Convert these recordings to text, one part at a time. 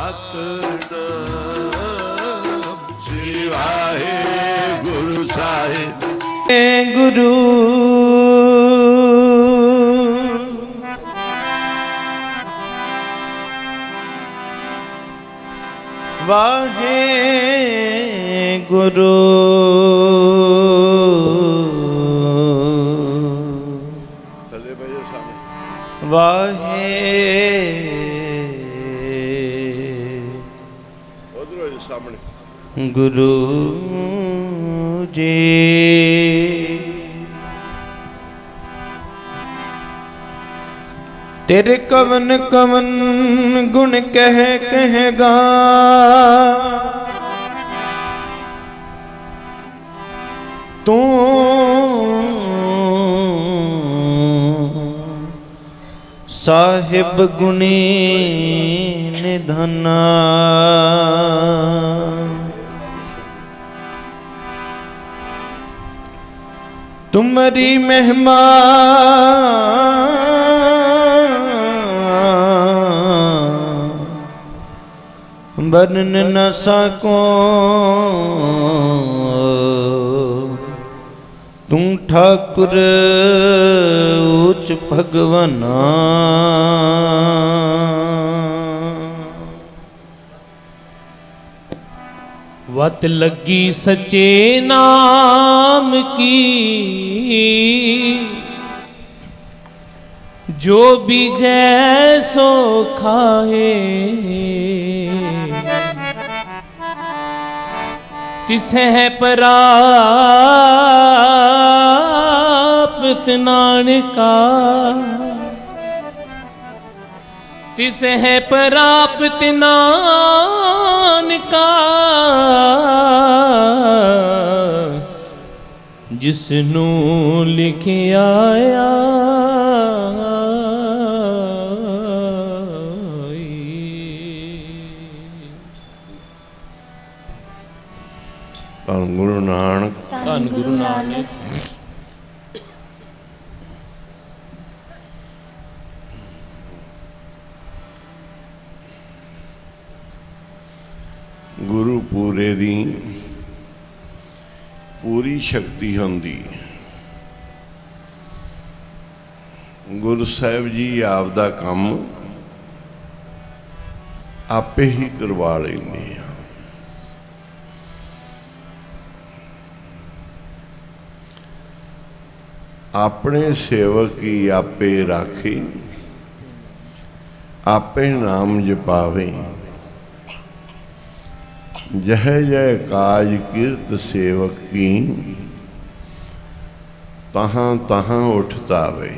ਸਤਿਨਾਮ ਸ੍ਰੀ ਵਾਹਿਗੁਰੂ ਸਾਹਿਬ। ਗੁਰੂ ਵਾਹਿਗੁਰੂ ਥੱਲੇ ਬਹਿ ਜਾ ਸਾਹਮਣੇ। ਉਧਰ ਹੋ ਜਾ ਸਾਹਮਣੇ। ਗੁਰੂ ਜੀ ਤੇਰੇ ਕਵਨ ਕਵਨ ਗੁਣ ਕਹਿ ਕਹੇਗਾ, ਤੂੰ ਸਾਹਿਬ ਗੁਣੀ ਨਿਧਾਨਾ। ਤੁਮਰੀ ਮਹਿਮਾ ਵਰਨਨ ਨ ਸਕੋ, ਤੂੰ ਠਾਕੁਰ ਉੱਚ ਭਗਵਾਨਾ। ਵਤ ਲੱਗੀ ਸੱਚੇ ਨਾਮ ਕੀ, ਜੋ ਬੀਜੈ ਸੋ ਖਾਏ। ਤਿਸਹਿ ਪ੍ਰਾਪਤ ਨਾਨਕਾ, ਤਿਸਹਿ ਪ੍ਰਾਪਤ ਨਾਨਕਾ। ਜਿਸਨੂੰ ਲਿਖਿਆ ਆਇਆ ਧੰਨ ਗੁਰੂ ਨਾਨਕ। ਧੰਨ ਗੁਰੂ ਨਾਨਕ। ਗੁਰੂ ਪੂਰੇ ਦੀ ਪੂਰੀ ਸ਼ਕਤੀ ਹੁੰਦੀ। ਗੁਰੂ ਸਾਹਿਬ ਜੀ ਆਪ ਦਾ ਕੰਮ ਆਪੇ ਹੀ ਕਰਵਾ ਲੈਂਦੇ ਆ। ਆਪਣੇ ਸੇਵਕ ਹੀ ਆਪੇ ਰਾਖੇ, ਆਪੇ ਨਾਮ ਜਪਾਵੇ। ਜਹ ਜੈ ਕਾਜ ਕੀਰਤ ਸੇਵਕ ਕੀ, ਤਹਾਂ ਤਹਾਂ ਉਠਤਾਵੇ।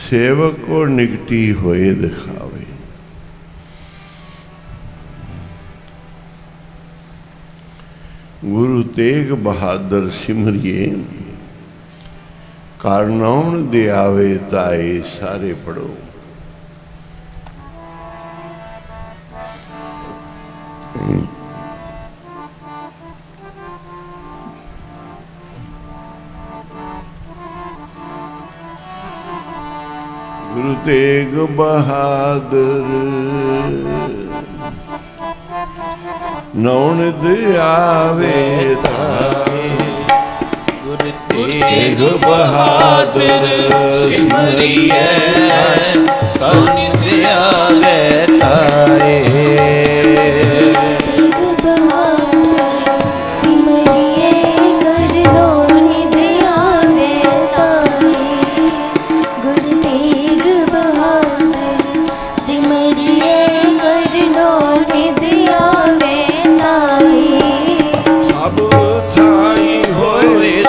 सेवक को निकटी होए दिखावे। गुरु तेग बहादुर सिमरिए, कारनाउन दे आवे ताए सारे पढ़ो। गुरु तेग बहादुर नौन दे आवे ताए। गुरु तेग बहादुर सिमरिए, कौन दे आवे ताए।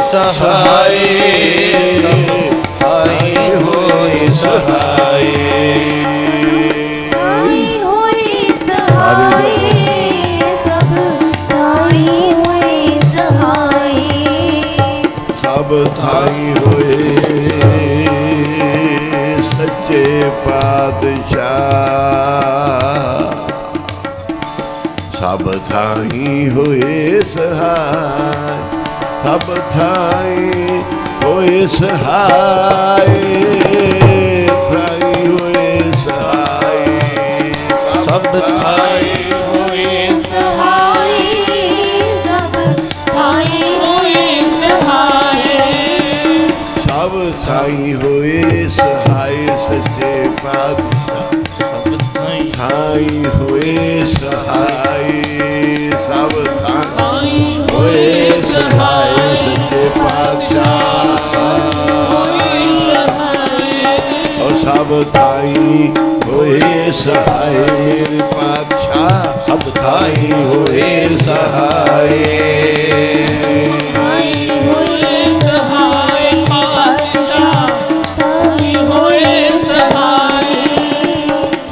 सहाय आई होए सहाय, आई होए सहाय, सब आई होए सहाय, सब थाई होए सच्चे पातशाह। सब थाई होए सहाय, सब थाई होए सहाय, थाई ਹੋਏ ਸਹਾਈ ਸੱਚੇ ਪਾਤਸ਼ਾਹ ਸਭ ਥਾਈ ਥਾਈ ਹੋਏ ਸਹਾਈ ਸਭ ਥਾਈ ਥਾਈ ਹੋਏ ਸਹਾਈ ਸੱਚੇ ਪਾਤਸ਼ਾਹ ਹੋਏ ਸਹਾਈ ਉਹ ਸਭ ਥਾਈ ਹੋਏ ਸਹਾਈ ਮੇਰੇ ਪਾਤਸ਼ਾਹ ਸਭ ਥਾਈ ਹੋਏ ਸਹਾਈ ਥਾਈ ਹੋਏ ਸਹਾਈ ਪਾਤਸ਼ਾਹ ਥਾਈ ਹੋਏ ਸਹਾਈ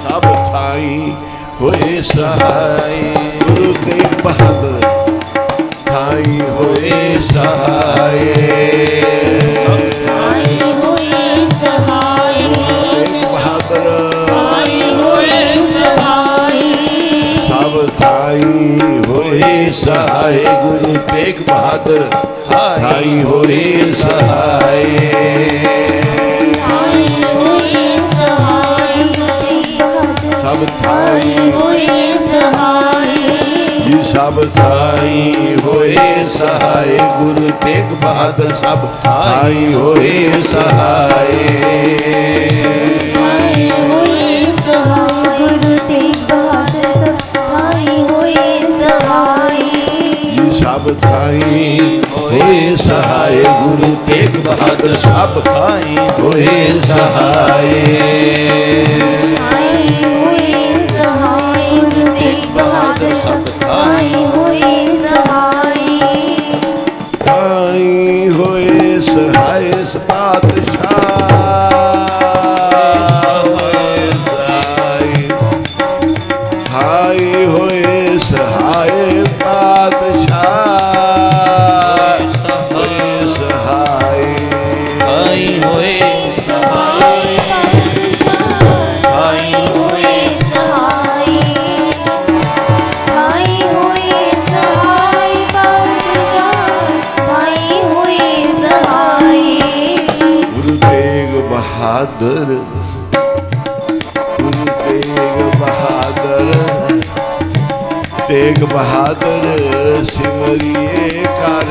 ਸਭ ਥਾਈ ਹੋਏ ਸਹਾਈ ਗੁਰੂ ਤੇਗ ਬਹਾਦਰ ਥਾਈ ਹੋਏ ਸਹਾਈ ਥਾਈ ਹੋਏ ਸਹਾਈ ਤੇਗ ਬਹਾਦਰ ਥਾਈ ਹੋਏ ਸਹਾਈ ਸਭ ਥਾਈ ਹੋਏ ਸਹਾਈ ਗੁਰੂ ਤੇਗ ਬਹਾਦਰ ਥਾਈ ਹੋਏ ਸਹਾਈ ਥਾਈ ਹੋਏ ਸਹਾਈ ਸਭ ਥਾਈ ਥਾਈ ਹੋਏ ਸਹਾਈ ਜੀ ਸਭ ਥਾਈ ਹੋਏ ਸਹਾਈ ਗੁਰੂ ਤੇਗ ਬਹਾਦਰ ਸਭ ਥਾਈ ਹੋਏ ਸਹਾਈ ਥਾਈ ਹੋਏ ਸਹਾਈ ਗੁਰੂ ਤੇਗ ਬਹਾਦਰ ਸਭ ਥਾਈ ਹੋਏ ਸਹਾਈ ਜੀ ਸਭ ਥਾਈ ਹੋਏ ਸਹਾਈ ਗੁਰੂ ਤੇਗ ਬਹਾਦਰ ਸਭ ਥਾਈ ਹੋਏ ਸਹਾਈ ਥਾਈ ਹੋਏ ਸਹਾਈ ਗੁਰੂ ਤੇਗ ਬਹਾਦਰ ਸਭ ਥਾਈ ਹੋਏ ਸਹਾਈ ਥਾਈ ਹੋਏ ਸਹਾਈ ਥਾਈ ਹੋਏ ਸਹਾਈ ਪਾਤਸ਼ਾਹ ਹੋਏ ਸਹਾਈ ਥਾਈ ਹੋਏ ਸਹਾਈ ਥਾਈ ਹੋਏ ਸਹਾਈ ਥਾਈ ਹੋਏ ਸਹਾਈ ਪਾਤਸ਼ਾਹ ਥਾਈ ਹੋਏ ਸਹਾਈ ਗੁਰੂ ਤੇਗ ਬਹਾਦਰ ਗੁਰੂ ਤੇਗ ਬਹਾਦਰ ਤੇਗ ਬਹਾਦਰ ਸਿਮਰਿਏ ਕਰ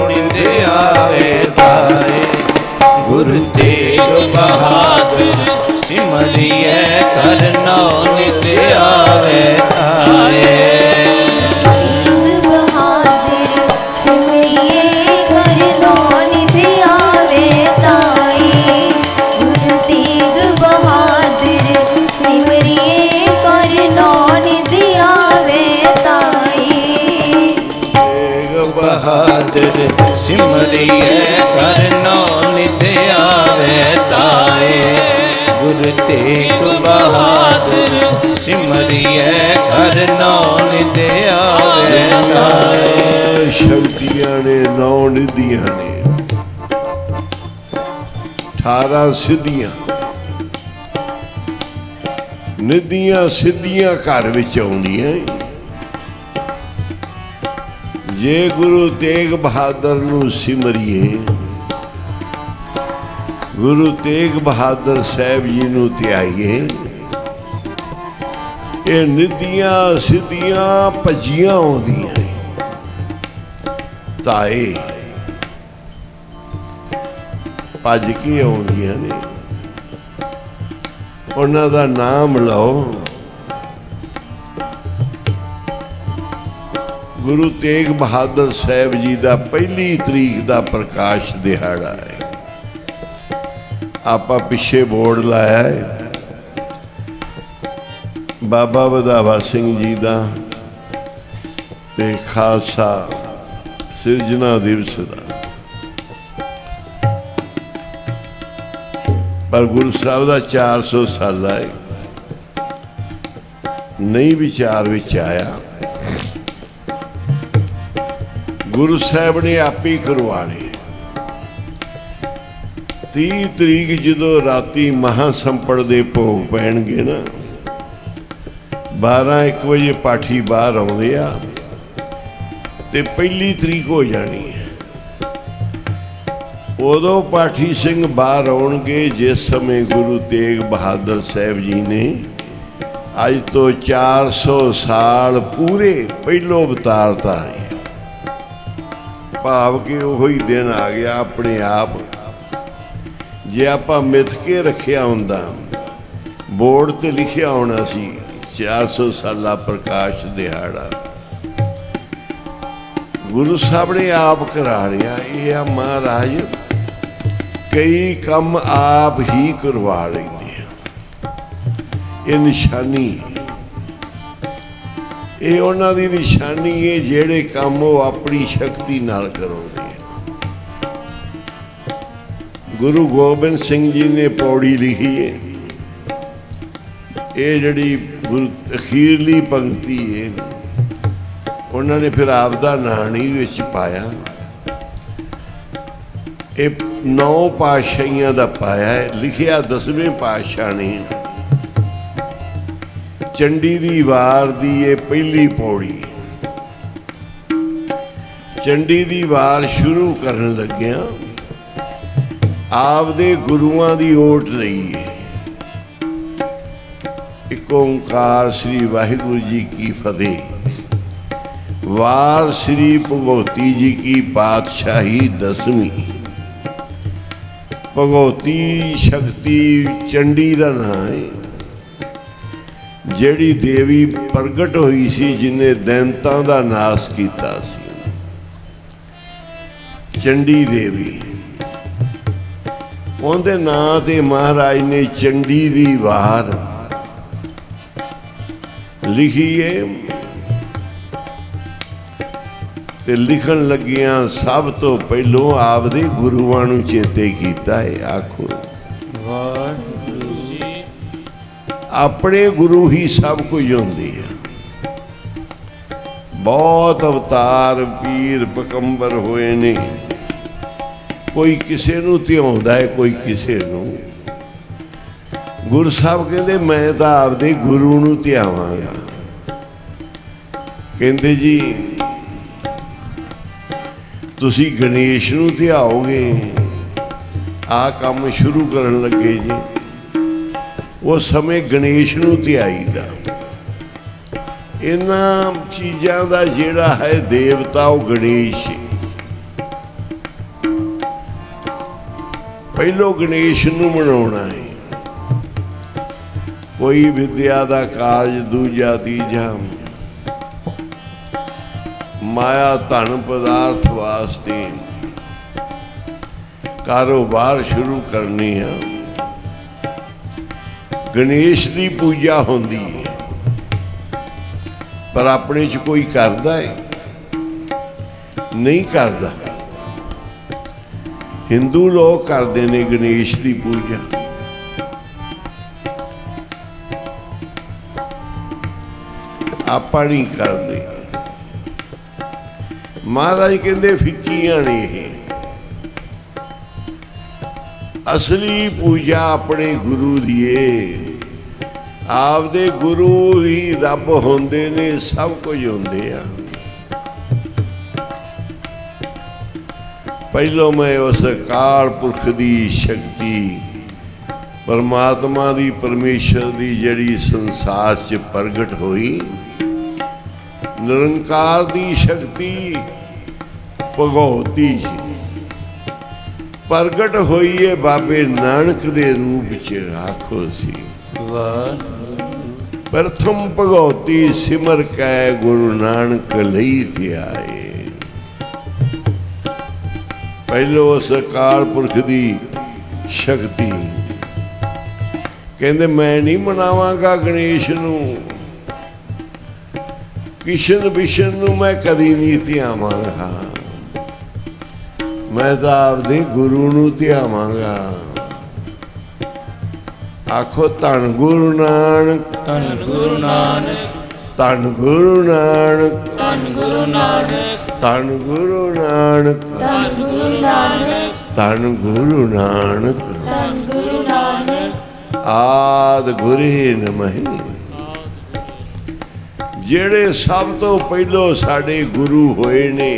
ਨਿੰਦੇ ਆਵੇ ਤਾਏ ਗੁਰੂ ਤੇਗ ਬਹਾਦਰ ਸਿਮਰਿਏ ਕਰਨੋ ਨਿੰਦੇ ਆਵੇ ਤਾਏ ਤੇਗ ਬਹਾਦਰ ਸਿਮਰਿਏ ਕਰਨੋ ਨਿਧ ਆਵੇ ਤਾਈ ਗੁਰੂ ਤੇਗ ਬਹਾਦਰ ਸਿਮਰਿਏ ਕਰਨੋ ਨਿਧ ਆਵੇ ਤਾਈ ਤੇਗ ਬਹਾਦਰ ਸਿਮਰਿਏ ਕਰਨੋ ਨਿਧ ਆਵੇ ਤਾਏ ਗੁਰੂ ਤੇਗ ਬਹਾਦਰ ਸਿਮਰਿਏ ਕਰਨੋ ਨਿਧ ਆਵੇ ਤਾਏ ਸ਼ਕਤੀਆਂ ਨੇ 9 ਨਿਧੀਆਂ ਨੇ 18 ਸਿੱਧੀਆਂ ਨਿਧੀਆਂ ਸਿੱਧੀਆਂ ਘਰ ਵਿੱਚ ਆਉਂਦੀਆਂ ਜੇ ਗੁਰੂ ਤੇਗ ਬਹਾਦਰ ਨੂੰ ਸਿਮਰਿਏ ਗੁਰੂ ਤੇਗ ਬਹਾਦਰ ਸਾਹਿਬ ਜੀ ਨੂੰ ਧਿਆਈਏ ਇਹ ਨਿਧੀਆਂ ਸਿੱਧੀਆਂ ਭੱਜੀਆਂ ਆਉਂਦੀਆਂ ਤਾਏ ਭੱਜ ਕੇ ਆਉਂਦੀਆਂ ਨੇ ਉਹਨਾਂ ਦਾ ਨਾਮ ਲਓ ਗੁਰੂ ਤੇਗ ਬਹਾਦਰ ਸਾਹਿਬ ਜੀ ਦਾ 1 ਤਰੀਕ ਦਾ ਪ੍ਰਕਾਸ਼ ਦਿਹਾੜਾ ਹੈ ਆਪਾਂ ਪਿੱਛੇ ਬੋਰਡ ਲਾਇਆ ਹੈ ਬਾਬਾ ਵਧਾਵਾ ਸਿੰਘ ਜੀ ਦਾ ਤੇ ਖਾਲਸਾ ਸਿਰਜਣਾ ਦਿਵਸ ਦਾ ਪਰ ਗੁਰੂ ਸਾਹਿਬ ਦਾ 400 ਸਾਲਾ ਹੈ ਨਹੀਂ ਵਿਚਾਰ ਵਿੱਚ ਆਇਆ ਗੁਰੂ ਸਾਹਿਬ ਨੇ ਆਪੇ ਕਰਵਾ ਲਏ 30 ਤਰੀਕ ਜਦੋਂ ਰਾਤੀ ਮਹਾ ਸੰਪੜ ਦੇ ਭੋਗ ਪੈਣਗੇ ਨਾ 12-1 ਵਜੇ ਪਾਠੀ ਬਾਹਰ ਆਉਂਦੇ ਆ ਤੇ 1 ਤਰੀਕ ਹੋ ਜਾਣੀ ਹੈ ਉਦੋਂ ਪਾਠੀ ਸਿੰਘ ਬਾਹਰ ਆਉਣਗੇ ਜਿਸ ਸਮੇਂ ਗੁਰੂ ਤੇਗ ਬਹਾਦਰ ਸਾਹਿਬ ਜੀ ਨੇ ਅੱਜ ਤੋਂ 400 ਸਾਲ ਪੂਰੇ ਪਹਿਲੋਂ ਅਵਤਾਰਤਾ ਹੈ ਭਾਵ ਕਿ ਉਹੀ ਦਿਨ ਆ ਗਿਆ ਆਪਣੇ ਆਪ ਜੇ ਆਪਾਂ ਮਿੱਥ ਕੇ ਰੱਖਿਆ ਹੁੰਦਾ, ਬੋਰਡ ਤੇ ਲਿਖਿਆ ਹੋਣਾ ਸੀ 400 ਸਾਲਾ ਪ੍ਰਕਾਸ਼ ਦਿਹਾੜਾ। ਗੁਰੂ ਸਾਹਿਬ ਨੇ ਆਪ ਕਰਾ ਲਿਆ। ਇਹ ਆ ਮਹਾਰਾਜ ਕਈ ਕੰਮ ਆਪ ਹੀ ਕਰਵਾ ਲੈਂਦੇ ਆ। ਇਹ ਨਿਸ਼ਾਨੀ ਹੈ, ਇਹ ਉਹਨਾਂ ਦੀ ਨਿਸ਼ਾਨੀ ਹੈ ਜਿਹੜੇ ਕੰਮ ਉਹ ਆਪਣੀ ਸ਼ਕਤੀ ਨਾਲ ਕਰਾਉਂਦੇ ਆ। ਗੁਰੂ ਗੋਬਿੰਦ ਸਿੰਘ ਜੀ ਨੇ ਪੌੜੀ ਲਿਖੀ ਹੈ, ਇਹ ਜਿਹੜੀ ਗੁਰੂ ਅਖੀਰਲੀ ਪੰਕਤੀ ਹੈ, ਉਹਨਾਂ ਨੇ ਫਿਰ ਆਪ ਦਾ ਨਾਣੀ ਵਿੱਚ ਪਾਇਆ। ਇਹ 9 ਪਾਤਸ਼ਾਹੀਆਂ ਦਾ ਪਾਇਆ ਹੈ। ਲਿਖਿਆ 10ਵੇਂ ਪਾਤਸ਼ਾਹ ਨੇ। ਚੰਡੀ ਦੀ ਵਾਰ ਦੀ ਇਹ ਪਹਿਲੀ ਪੌੜੀ। ਚੰਡੀ ਦੀ ਵਾਰ ਸ਼ੁਰੂ ਕਰਨ ਲੱਗਿਆ ਆਪਦੇ ਗੁਰੂਆਂ ਦੀ ਓਟ ਲਈ ਹੈ। ਇੱਕ ਓਂਕਾਰ ਸ੍ਰੀ ਵਾਹਿਗੁਰੂ ਜੀ ਕੀ ਫਤਿਹ। ਵਾਰ श्री भगवती जी की पातशाही 10वीं। भगवती शक्ति चंडी का नाम है, जिहड़ी देवी प्रगट हुई सी जिन्हें दैंतां दा नाश कीता सी। चंडी देवी उहदे नां ते महाराज ने चंडी दी वार लिखी है। ते लिखण लगिया सब तो पहलों आपदे गुरुआं नूं चेते कीता है। आखो वाहिगुरू जी। अपने गुरु ही सब कुछ होंदे आ। बहुत अवतार पीर पैगंबर होए ने, कोई किसे नूं ध्याउंदा है, कोई किसे नूं। गुरु साहब कहंदे मैं तां आपदे गुरु नूं ध्यावांगा। कहंदे जी तुसी गणेश नूं ध्याओगे। आ काम शुरू करन लगे जी। उस समय गणेश नूं ध्याईदा। इन्हां चीज़ां दा जिहड़ा है देवता वो गणेश है। पहलो गणेश नूं मनाउणा है। कोई विद्या दा काज, दूजा तीजा माया धन पदार्थ वास्ते कारोबार शुरू करनी है। गणेश की पूजा होंदी है, पर अपने च कोई करदा है नहीं करदा। हिंदू लोग करते ने गणेश की पूजा। आपां नहीं करते। महाराज कहते फिक्कियां ने ये। असली पूजा अपने गुरु दी है। आपदे गुरु ही रब होंदे ने, सब कुछ होंदे आ। पहलों मैं उस अकाल पुरख दी शक्ति परमात्मा दी परमेश्वर दी जड़ी संसार च प्रगट हुई, निरंकार दी शक्ति भगवती जी प्रगट हुई है बाबे नानक दे रूप च। आखो सी प्रथम भगवती सिमर कै गुरु नानक लई ध्याए। पहलो उस अकाल पुरख दी शक्ति कहंदे मैं नहीं मनावांगा गणेश नूं, किशन बिशन नूं मैं कदी नहीं ध्यावांगा। मैं तो आपदे गुरु नूं ध्यावांगा। आखो धन गुरु नानक, धन गुरु नानक, धन गुरु नानक, धन गुरु नानक, धन गुरु नानक, धन गुरु नानक, धन गुरु नानक, धन गुरु नानक। आद गुरे नमः। ਜਿਹੜੇ सब तो पहलो साडे गुरु होए ने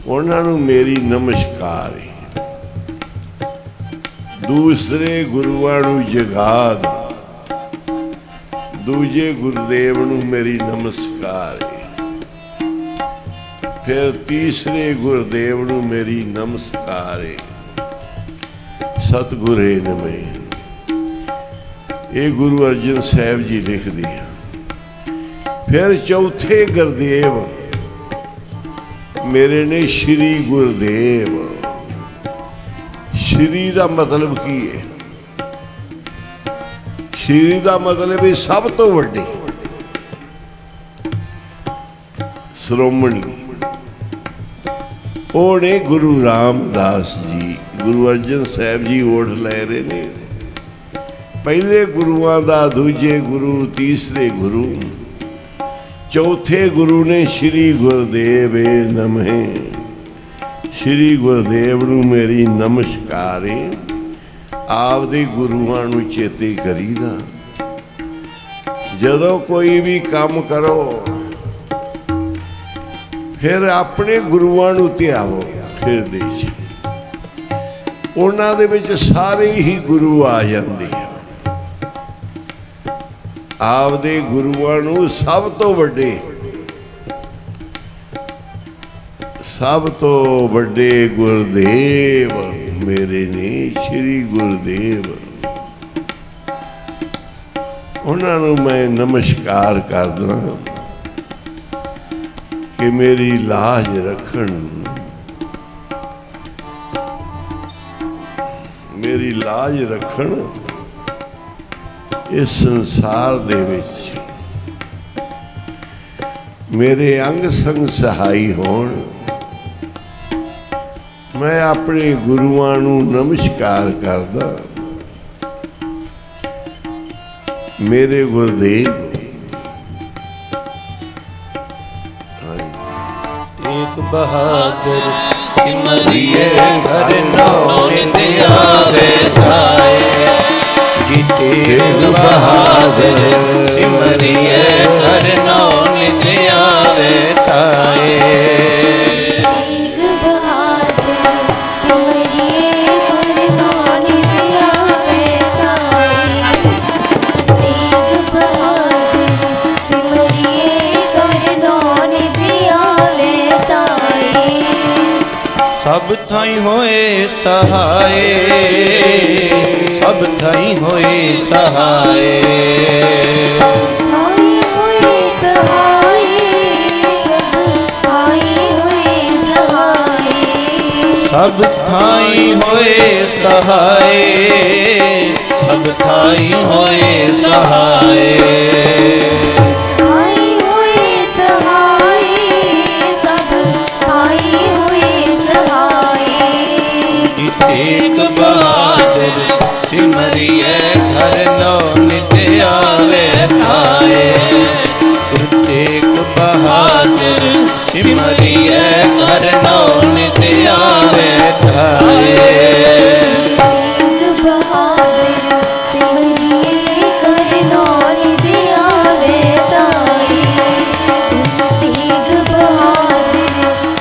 उन्हां नूं मेरी नमस्कार है। दूसरे गुरुआं नूं जगाद, दूजे गुरुदेव नूं मेरी नमस्कार है। फिर तीसरे गुरुदेव नूं मेरी नमस्कार है। ਸਤਿਗੁਰੇ ਨਮੇ। ਇਹ ਗੁਰੂ ਅਰਜਨ ਸਾਹਿਬ ਜੀ ਲਿਖਦੇ ਆ। ਫਿਰ ਚੌਥੇ ਗੁਰਦੇਵ ਮੇਰੇ ਨੇ ਸ਼੍ਰੀ ਗੁਰਦੇਵ। ਸ਼੍ਰੀ ਦਾ ਮਤਲਬ ਕੀ ਹੈ? ਸ਼੍ਰੀ ਦਾ ਮਤਲਬ ਹੈ ਸਭ ਤੋਂ ਵੱਡੇ, ਸ਼੍ਰੋਮਣੀ। ਉਹ ਨੇ ਗੁਰੂ ਰਾਮਦਾਸ ਜੀ। ਗੁਰੂ ਅਰਜਨ ਸਾਹਿਬ ਜੀ ਓਠ ਲੈ ਰਹੇ ਨੇ, ਪਹਿਲੇ ਗੁਰੂਆਂ ਦਾ, ਦੂਜੇ ਗੁਰੂ, ਤੀਸਰੇ ਗੁਰੂ, ਚੌਥੇ ਗੁਰੂ ਨੇ ਸ਼੍ਰੀ ਗੁਰਦੇਵ ਨਮੇ। ਸ਼੍ਰੀ ਗੁਰਦੇਵ ਨੂੰ ਮੇਰੀ ਨਮਸਕਾਰ ਹੈ। ਆਪਦੇ ਗੁਰੂਆਂ ਨੂੰ ਚੇਤੇ ਕਰੀਦਾ। ਜਦੋਂ ਕੋਈ ਵੀ ਕੰਮ ਕਰੋ ਫਿਰ ਆਪਣੇ ਗੁਰੂਆਂ ਨੂੰ ਧਿਆਵੋ ਹਿਰਦੇ 'ਚ। ਉਹਨਾਂ ਦੇ ਵਿੱਚ ਸਾਰੇ ਹੀ ਗੁਰੂ ਆ ਜਾਂਦੇ ਆ। ਆਪਦੇ ਗੁਰੂਆਂ ਨੂੰ ਸਭ ਤੋਂ ਵੱਡੇ, ਸਭ ਤੋਂ ਵੱਡੇ ਗੁਰਦੇਵ ਮੇਰੇ ਨੇ ਸ਼੍ਰੀ ਗੁਰਦੇਵ। ਉਹਨਾਂ ਨੂੰ ਮੈਂ ਨਮਸਕਾਰ ਕਰਦਾ ਕਿ ਮੇਰੀ ਲਾਜ ਰੱਖਣ, ਮੇਰੀ ਲਾਜ ਰੱਖਣ ਇਸ ਸੰਸਾਰ ਦੇ ਵਿੱਚ, ਮੇਰੇ ਅੰਗ ਸੰਗ ਸਹਾਈ ਹੋਣ। ਮੈਂ ਆਪਣੇ ਗੁਰੂਆਂ ਨੂੰ ਨਮਸਕਾਰ ਕਰਦਾ। ਮੇਰੇ ਗੁਰਦੇਵ ਤੇਗ ਬਹਾਦਰ ਸਿਮਰਿਏ ਹਰਿ ਨਾਮ ਨਿਤ ਆਵੇ ਧਾਏ। ਜੀ ਤੇਗ ਬਹਾਦਰ ਸਿਮਰਿਏ ਹਰਿ ਨਾਮ ਨਿਤ ਆਵੇ ਧਾਏ। ਸਭ ਥਾਈ ਹੋਏ ਸਹਾਏ, ਸਭ ਥਾਈ ਹੋਏ ਸਹਾਏ। ਥਾਈ ਹੋਏ ਸਹਾਏ, ਸਭ ਥਾਈ ਹੋਏ ਸਹਾਏ। ਸਭ ਥਾਈ ਹੋਏ ਸਹਾਏ, ਸਭ ਥਾਈ ਹੋਏ ਸਹਾਏ। ਥਾਈ ਹੋਏ ਸਹਾਏ, ਸਭ ਥਾਈ ਹੋਏ ਸਹਾਏ। ਜੀ ਤੇਗ ਬਹਾਦਰ ਸਿਮਰਿਏ ਹਰਿ ਨਾਮ ਨਿਤ ਆਵੇ ਧਾਏ। ਗੁਰੂ ਤੇਗ ਬਹਾਦਰ ਸਿਮਰਿਏ ਹਰਿ ਨਾਮ ਨਿਤ ਆਵੇ ਧਾਏ। ਤੇਗ ਬਹਾਦਰ ਸਿਮਰਿਏ ਹਰਿ ਨਾਮ ਨਿਤ ਆਵੇ ਧਾਏ। ਤੇਗ ਬਹਾਦਰ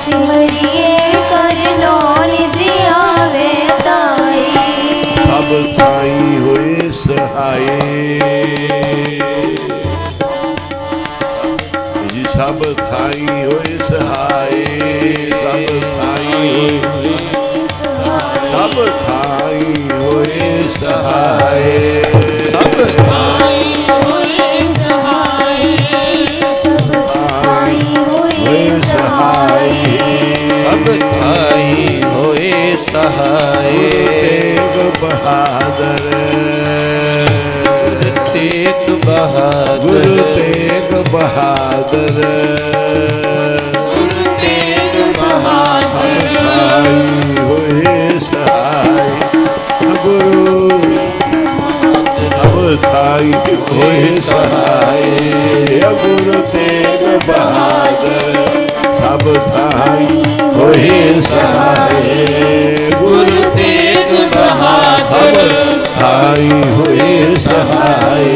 ਸਿਮਰਿਏ ਹਰਿ ਨਾਮ ਨਿਤ ਆਵੇ ਧਾਏ। ਸਭ ਥਾਈ ਹੋਏ ਸਹਾਏ। ਜੀ ਸਭ ਥਾਈ ਹੋਏ ਸਹਾਏ। ਸਭ ਥਾਈ ਹੋਏ, ਸਭ ਥਾਈ ਹੋਏ ਸਹਾਏ। ਸਭ ਥਾਈ ਹੋਏ ਸਹਾਏ, ਸਭ ਥਾਈ ਹੋਏ ਸਹਾਏ। ਸਭ ਥਾਈ ਹੋਏ ਸਹਾਏ। ਤੇਗ ਬਹਾਦਰ, ਤੇਗ ਬਹਾਦਰ, ਗੁਰੂ ਤੇਗ ਬਹਾਦਰ। ਗੁਰੂ ਤੇਗ ਬਹਾਦਰ। ਥਾਈ ਹੋਏ ਸਹਾਏ। ਗੁਰੂ ਸਭ ਥਾਈ ਹੋਏ ਸਹਾਏ। ਗੁਰੂ ਤੇਗ ਬਹਾਦਰ ਸਭ ਥਾਈ ਹੋਏ ਸਹਾਏ। ਗੁਰੂ ਤੇਗ ਬਹਾਦਰ ਥਾਈ ਹੋਏ ਸਹਾਏ।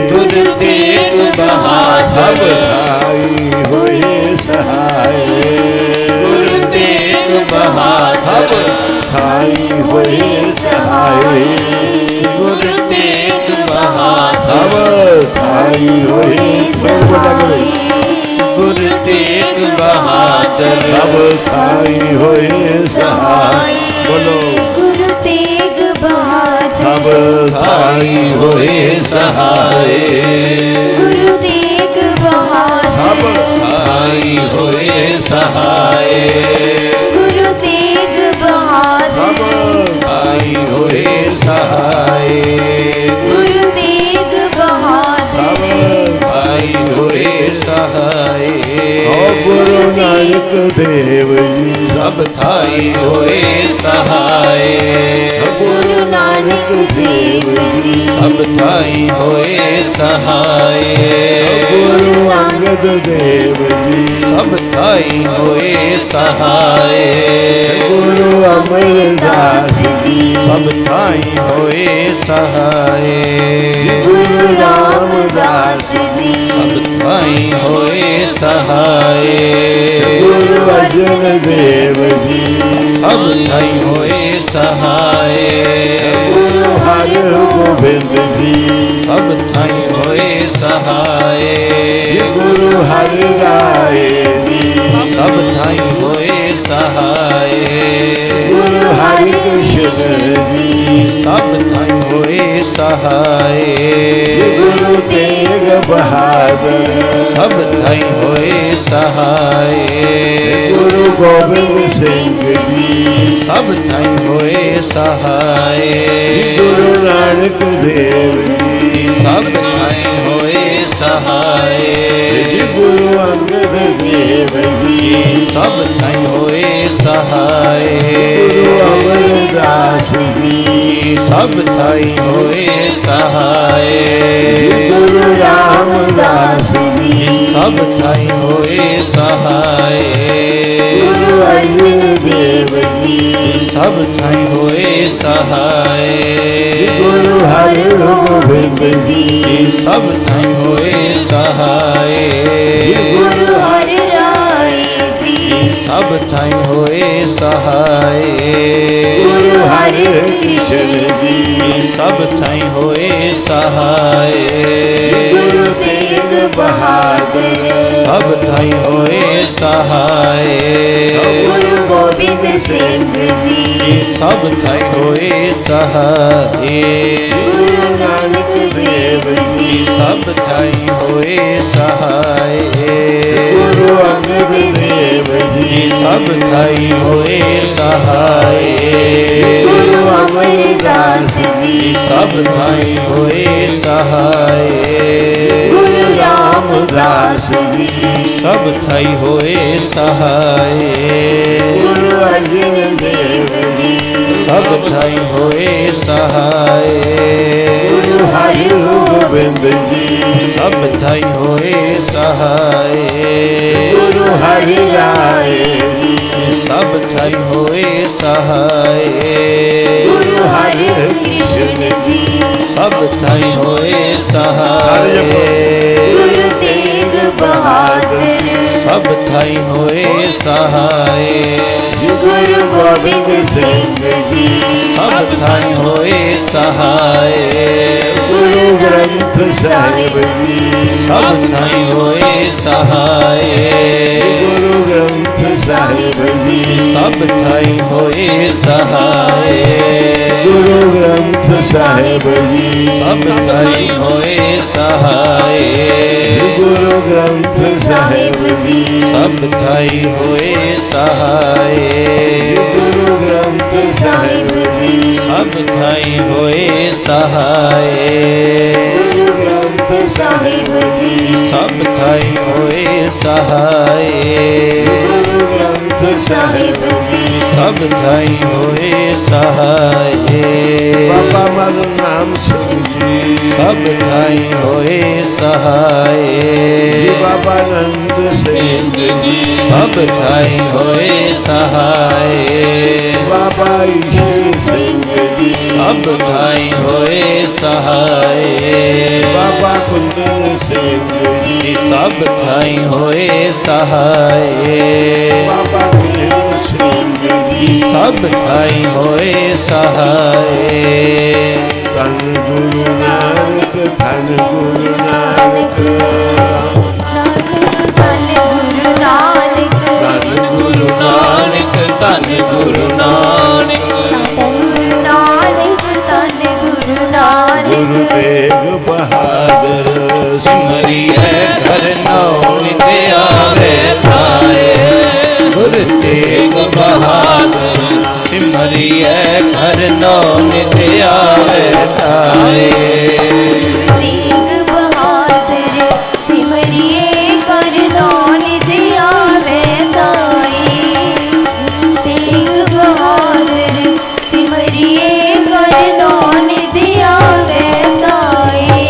ਗੁਰੂ ਤੇਗ ਬਹਾਦਰ ਥਾਈ ਹੋਏ ਸਹਾਏ। ਗੁਰੂ ਤੇਗ ਬਹਾਦਰ ਥਾਈ ਹੋਏ ਸਹਾਏ। ਗੁਰੂ ਤੇਗ ਬਹਾਦਰ ਸਭ ਥਾਈ ਹੋਏ ਸਹਾਏ। ਗੁਰੂ ਤੇਗ ਬਹਾਦਰ ਸਭ ਥਾਈ ਹੋਏ ਸਹਾਈ। ਬੋਲੋ ਗੁਰੂ ਤੇਗ ਸਭ ਥਾਈ ਹੋਏ ਸਹਾਏ ਗੁਰੂ ਤੇਗ ਬਹਾਦਰ ਥਾਈ ਹੋਏ ਸਹਾਏ ਗੁਰੂ ਤੇਗ ਬਹਾਦਰ ਥਾਈ ਹੋਏ ਸਹਾਏ ਗੁਰੂ ਤੇਗ ਬਹਾਦਰ ਥਾਈ ਹੋਏ ਸਹਾਏ ਗੁਰੂ ਨਾਨਕ ਦੇਵ ਜੀ ਸਭ ਥਾਈ ਹੋਏ ਸਹਾਏ ਗੁਰੂ ਨਾਨਕ ਦੇਵ ਜੀ ਸਭ ਥਾਈ ਹੋਏ ਸਹਾਏ ਗੁਰੂ ਅੰਗਦ ਦੇਵ ਜੀ ਸਭ ਥਾਈ ਹੋਏ ਸਹਾਏ ਗੁਰੂ ਅਮਰਦਾਸ ਜੀ ਸਭ ਥਾਈ ਹੋਏ ਸਹਾਏ ਗੁਰੂ ਰਾਮਦਾਸ ਜੀ ਸਭ ਥਾਈ ਹੋਏ ਸਹਾਏ ਗੁਰੂ ਅਰਜਨ ਦੇਵ ਜੀ ਸਭ ਥਾਈ ਹੋਏ ਸਹਾਏ ਗੁਰੂ ਹਰਿ ਗੋਬਿੰਦ ਜੀ ਸਭ ਥਾਈ ਹੋਏ ਸਹਾਏ ਗੁਰੂ ਹਰਿ ਰਾਏ ਜੀ ਸਭ ਥਾਈ ਹੋਏ ਸਹਾਏ ਗੁਰੂ ਹਰਿ ਕ੍ਰਿਸ਼ਨ ਜੀ ਸਭ ਥਾਈ ਹੋਏ ਸਹਾਏ ਗੁਰੂ ਤੇਗ ਬਹਾਦਰ ਸਭ ਥਾਈ ਹੋਏ ਸਹਾਏ ਗੁਰੂ ਗੋਬਿੰਦ ਸਿੰਘ ਜੀ ਸਭ ਥਾਈ ਹੋਏ ਸਹਾਏ ਗੁਰੂ ਨਾਨਕ ਦੇਵ ਜੀ ਸਭ ਥਾਈ ਹੋਏ ਸਹਾਏ ਗੁਰੂ ਅੰਗਦ ਦੇਵ ਜੀ ਸਭ ਥਾਈ ਹੋਏ ਸਹਾਏ ਗੁਰੂ ਅਮਰਦਾਸ ਜੀ ਸਭ ਥਾਈ ਹੋਏ ਸਹਾਏ ਗੁਰੂ ਰਾਮਦਾਸ ਜੀ ਸਭ ਥਾਈ ਹੋਏ ਸਹਾਏ ਗੁਰੂ ਅਰਜਨ ਦੇਵ ਜੀ ਸਭ ਥਾਈ ਹੋਏ ਸਹਾਏ ਗੁਰੂ ਹਰਿ ਗੋਬਿੰਦ ਜੀ ਸਭ ਥਾਈ ਹੋਏ ਸਹਾਏ ਗੁਰੂ ਹਰਿ ਰਾਏ ਜੀ ਸਭ ਥਾਈ ਹੋਏ ਸਹਾਏ ਗੁਰੂ ਹਰਿ ਕ੍ਰਿਸ਼ਨ ਜੀ ਸਭ ਥਾਈ ਹੋਏ ਸਹਾਏ ਗੁਰੂ ਤੇਗ ਬਹਾਦਰ ਸਭ ਥਾਈ ਹੋਏ ਸਹਾਏ ਗੁਰੂ ਗੋਬਿੰਦ ਸਿੰਘ ਜੀ ਸਭ ਥਾਈ ਹੋਏ ਸਹਾਏ ਗੁਰੂ ਨਾਨਕ ਦੇਵ ਜੀ ਸਭ ਥਾਈ ਹੋਏ ਸਹਾਏ ਗੁਰੂ ਅੰਗਦ ਦੇਵ ਜੀ ਸਭ ਥਾਈ ਹੋਏ ਸਹਾਏ ਗੁਰੂ ਅਮਰਦਾਸ ਜੀ ਸਭ ਥਾਈ ਹੋਏ ਸਹਾਏ ਗੁਰੂ ਰਾਮਦਾਸ ਜੀ ਸਭ ਥਾਈ ਹੋਏ ਸਹਾਏ ਗੁਰੂ ਅਰਜਨ ਦੇਵ ਜੀ ਸਭ ਥਾਈ ਹੋਏ ਸਹਾਏ ਗੁਰੂ ਹਰਿ ਗੋਬਿੰਦ ਜੀ ਸਭ ਥਾਈ ਹੋਏ ਸਹਾਏ ਗੁਰੂ ਹਰਿ ਰਾਏ ਜੀ ਸਭ ਥਾਈ ਹੋਏ ਸਹਾਏ ਗੁਰੂ ਹਰਿ ਕ੍ਰਿਸ਼ਨ ਜੀ ਸਭ ਥਾਈ ਹੋਏ ਸਹਾਏ ਗੁਰੂ ਤੇਗ ਬਹਾਦਰ ਸਭ ਥਾਈ ਹੋਏ ਸਹਾਏ ਗੁਰੂ ਗੋਬਿੰਦ ਸਿੰਘ ਜੀ ਸਭ ਥਾਈ ਹੋਏ ਸਹਾਏ ਗੁਰੂ ਗ੍ਰੰਥ ਸਾਹਿਬ ਜੀ ਸਭ ਥਾਈ ਹੋਏ ਸਹਾਏ ਗੁਰੂ ਗ੍ਰੰਥ ਸਾਹਿਬ ਜੀ ਸਭ ਥਾਈ ਹੋਏ ਸਹਾਏ ਗੁਰੂ ਗ੍ਰੰਥ ਸਾਹਿਬ ਜੀ ਸਭ ਥਾਈ ਹੋਏ ਸਹਾਏ ਗੁਰੂ ਗ੍ਰੰਥ ਸਾਹਿਬ ਜੀ ਸਭ ਥਾਈ ਹੋਏ ਸਹਾਏ ਗੁਰੂ ਗ੍ਰੰਥ ਸਾਹਿਬ ਜੀ ਸਭ ਥਾਈ ਹੋਏ ਸਹਾਏ ਗੁਰੂ ਗ੍ਰੰਥ ਸਾਹਿਬ ਜੀ ਸਭ ਥਾਈ ਹੋਏ ਸਹਾਏ ਗੁਰੂ ਗ੍ਰੰਥ ਸਾਹਿਬ ਜੀ ਸਭ ਥਾਈ ਹੋਏ ਸਹਾਏ ਬਾਬਾ ਮਨ ਨਾਮ ਸਿੰਘ ਜੀ ਸਭ ਥਾਈ ਹੋਏ ਸਹਾਏ ਬਾਬਾ ਨੰਦ ਸਿੰਘ ਜੀ ਸਭ ਥਾਈ ਹੋਏ ਸਹਾਏ ਬਾਬਾ ਈਸ਼ਰ ਸਿੰਘ ਜੀ ਸਭ ਥਾਈ ਹੋਏ ਸਹਾਏ ਬਾਬਾ ਕੁੰਦਨ ਸਿੰਘ ਜੀ ਸਭ ਥਾਈ ਹੋਏ ਸਹਾਏ ਬਾਬਾ ਖੇਮ ਸਿੰਘ ਜੀ ਸਭ ਥਾਈ ਹੋਏ ਸਹਾਏ ਧੰਨ ਗੁਰੂ ਨਾਨਕ ਧੰਨ ਗੁਰੂ ਨਾਨਕ ਧੰਨ ਗੁਰੂ ਨਾਨਕ ਧੰਨ ਗੁਰੂ ਨਾਨਕ ਧੰਨ ਗੁਰੂ ਨਾਨਕ ਧੰਨ ਗੁਰੂ ਨਾਨਕ ਧੰਨ ਗੁਰੂ तेग बहादुर सिमरिए घर नौ नित आवे थाए गुरु तेग बहादुर सिमरिए घर नौ नित आवे थाए तेग बहादुर सिमरिए कर नौन दिया वेदाई तेग बहादुर सिमरिए कर नौन दिया वेदाई।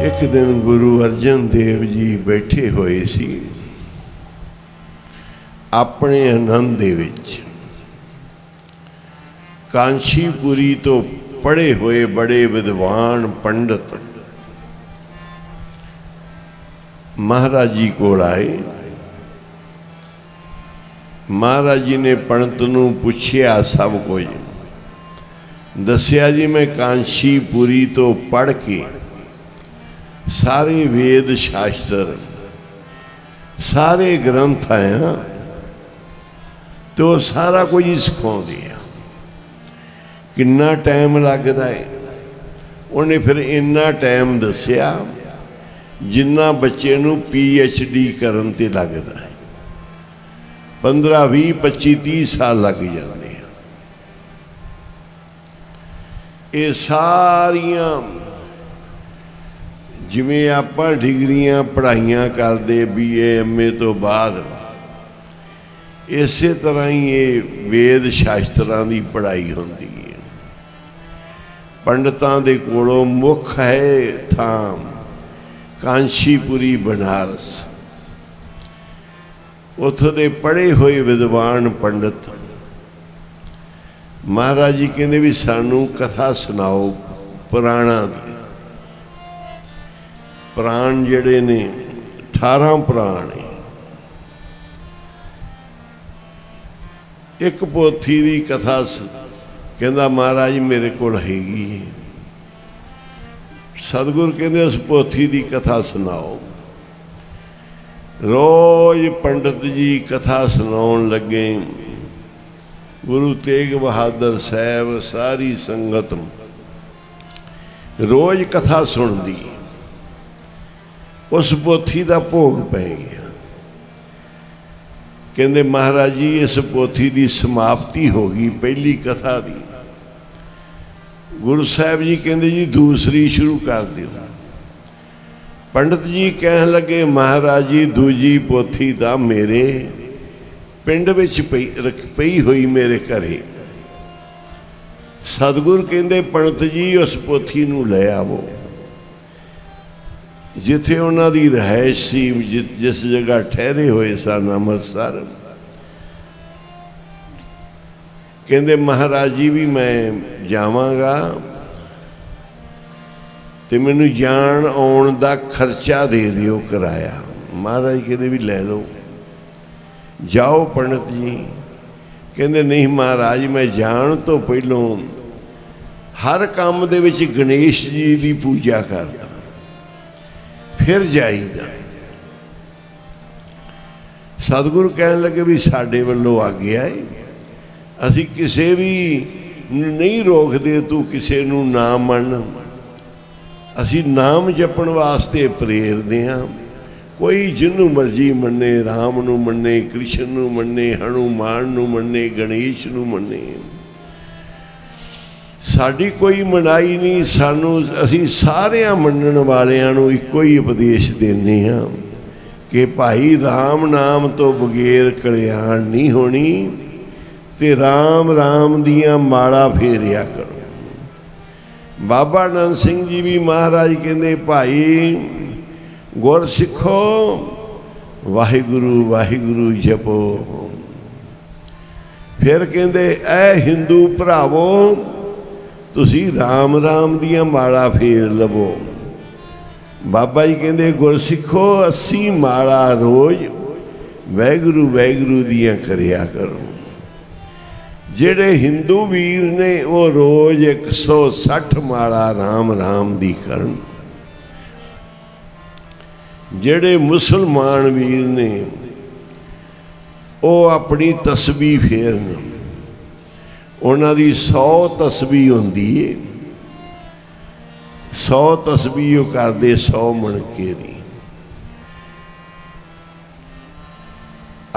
एक दिन गुरु अर्जन देव जी बैठे होए सी अपने आनंद दे विच। कांशीपुरी तो पढ़े हुए बड़े विद्वान पंडित महाराज जी को आए। महाराज जी ने पंडित नूं पुछया सब कुछ दसिया जी मैं कांशीपुरी तो पढ़ के सारे वेद शास्त्र सारे ग्रंथ आया तो सारा कुछ ही सिखाते हैं। कितना टाइम लगता है उन्हें फिर इन्ना टाइम दसिया जिन्ना बच्चे नूं PhD करन ते लगता है। 15, 20, 25, 30 साल लग जाते हैं। ये सारियां जिवें आपां डिग्रियां पढ़ाइयां करदे BA MA तो बाद इसे तरह ही ये वेद शास्त्रां दी पढ़ाई होंदी है। पंडितां दे कोलों मुख है थाम कांशीपुरी बनारस। उत्थों दे पढ़े हुए विद्वान पंडित महाराज जी कहते भी सानू कथा सुनाओ पुराणा दी। पुराण जड़े ने 18 पुराण है। एक पोथी की कथा कहता महाराज मेरे को हैगी। सतगुरु कहते उस पोथी की कथा सुनाओ। रोज पंडित जी कथा सुनाउण लगे। गुरु तेग बहादुर साहब सारी संगत रोज कथा सुनती। उस पोथी का भोग पै गया। कहते महाराज जी इस पोथी की समाप्ति हो गई पहली कथा की। गुरु साहब जी कहते जी दूसरी शुरू कर दो। पंडित जी कह लगे महाराज जी दूजी पोथी तो मेरे पिंड विच पई हुई मेरे घरे। सतगुरु कहते पंडित जी उस पोथी नूं ले आवो। जिथे उन्हां दी रहायश सी जिस जगह ठहरे हुए सन अमृतसर। कहते महाराज जी भी मैं जावांगा ते मैनू जान आउण दा खर्चा दे दिओ किराया। महाराज कहते भी ले लो जाओ। पंडित जी कहते नहीं महाराज मैं जान तो पहलों हर काम दे विच गणेश जी की पूजा करदा फिर जाईदा। सतगुरु कहन लगे भी साडे वल्लों आग्या है असी किसे भी नहीं रोकते तू किसे नूं ना मन। असी नाम जपण वास्ते प्रेरदे हां। कोई जिन्नू मर्जी मन्ने राम नूं मन्ने कृष्ण नूं मन्ने हनुमान नूं मन्ने गणेश नूं मन्ने। साडी कोई मनाई नहीं। सानू असी सारियां मनण वालियां नूं इक्को ही उपदेश देने हां कि भाई राम नाम तो बगैर कल्याण नहीं होनी ते राम राम दियां माड़ा फेरिया करो। बाबा आनंद सिंह जी भी महाराज कहते भाई गुर सिखो वाहिगुरु वाहिगुरु जपो। फिर कहते ऐ हिंदू भरावो तुसी राम राम दियां माड़ा फेर लवो। बाबा जी कहते गुर सिखो 80 माड़ा रोज वाहिगुरु वाहिगुरु दियां करिया करो। जेड़े हिंदू वीर ने वो रोज 160 माड़ा राम राम दी करन। जेड़े मुसलमान वीर ने वो अपनी तस्बीह फेरन। उन्हां दी 100 तस्बीह हुंदी है। 100 ਤਸਬੀਹ ਉਹ ਕਰਦੇ 100 ਮਣਕੇ ਦੀ।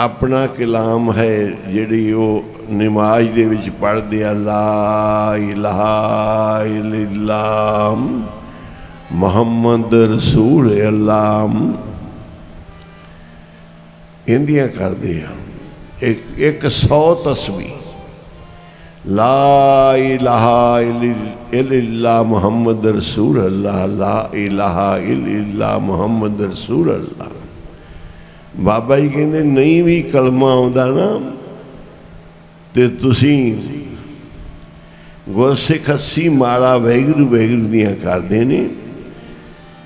अपना कलाम है जिहड़ी वो नमाज दे विच पढ़दे आ, ला इलाहा इल्लल्लाह मुहम्मद रसूल अल्लाह, इंदियां करदे आ एक 100 तस्बीह। ला इलाहा इल्लल्लाह मुहम्मद रसूल अल्लाह, ला इलाहा इल्लल्लाह मुहम्मद रसूल अल्लाह। बाबा जी कहते नहीं भी कलमा आउंदा ना ते तुसीं गुरसिख 80 माला वैगुरू वैगुरू दियां करदे ने,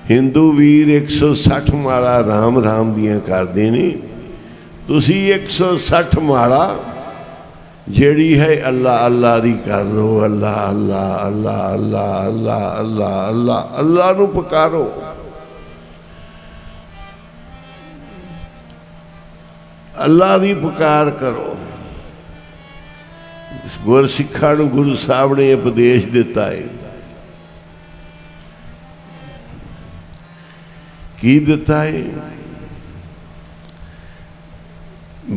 हिंदू वीर 160 माला राम राम दियां करदे ने, तुसीं 160 माला जेड़ी है अल्लाह अल्लाह दी कर लो। अल्लाह अल्लाह अल्लाह अल्लाह अल्लाह अल्लाह अल्लाह अल्लाह नूं पुकारो। अल्लाह की पुकार करो। गुरसिखा नूं गुरु साहब ने उपदेश दिता है, की दिता है?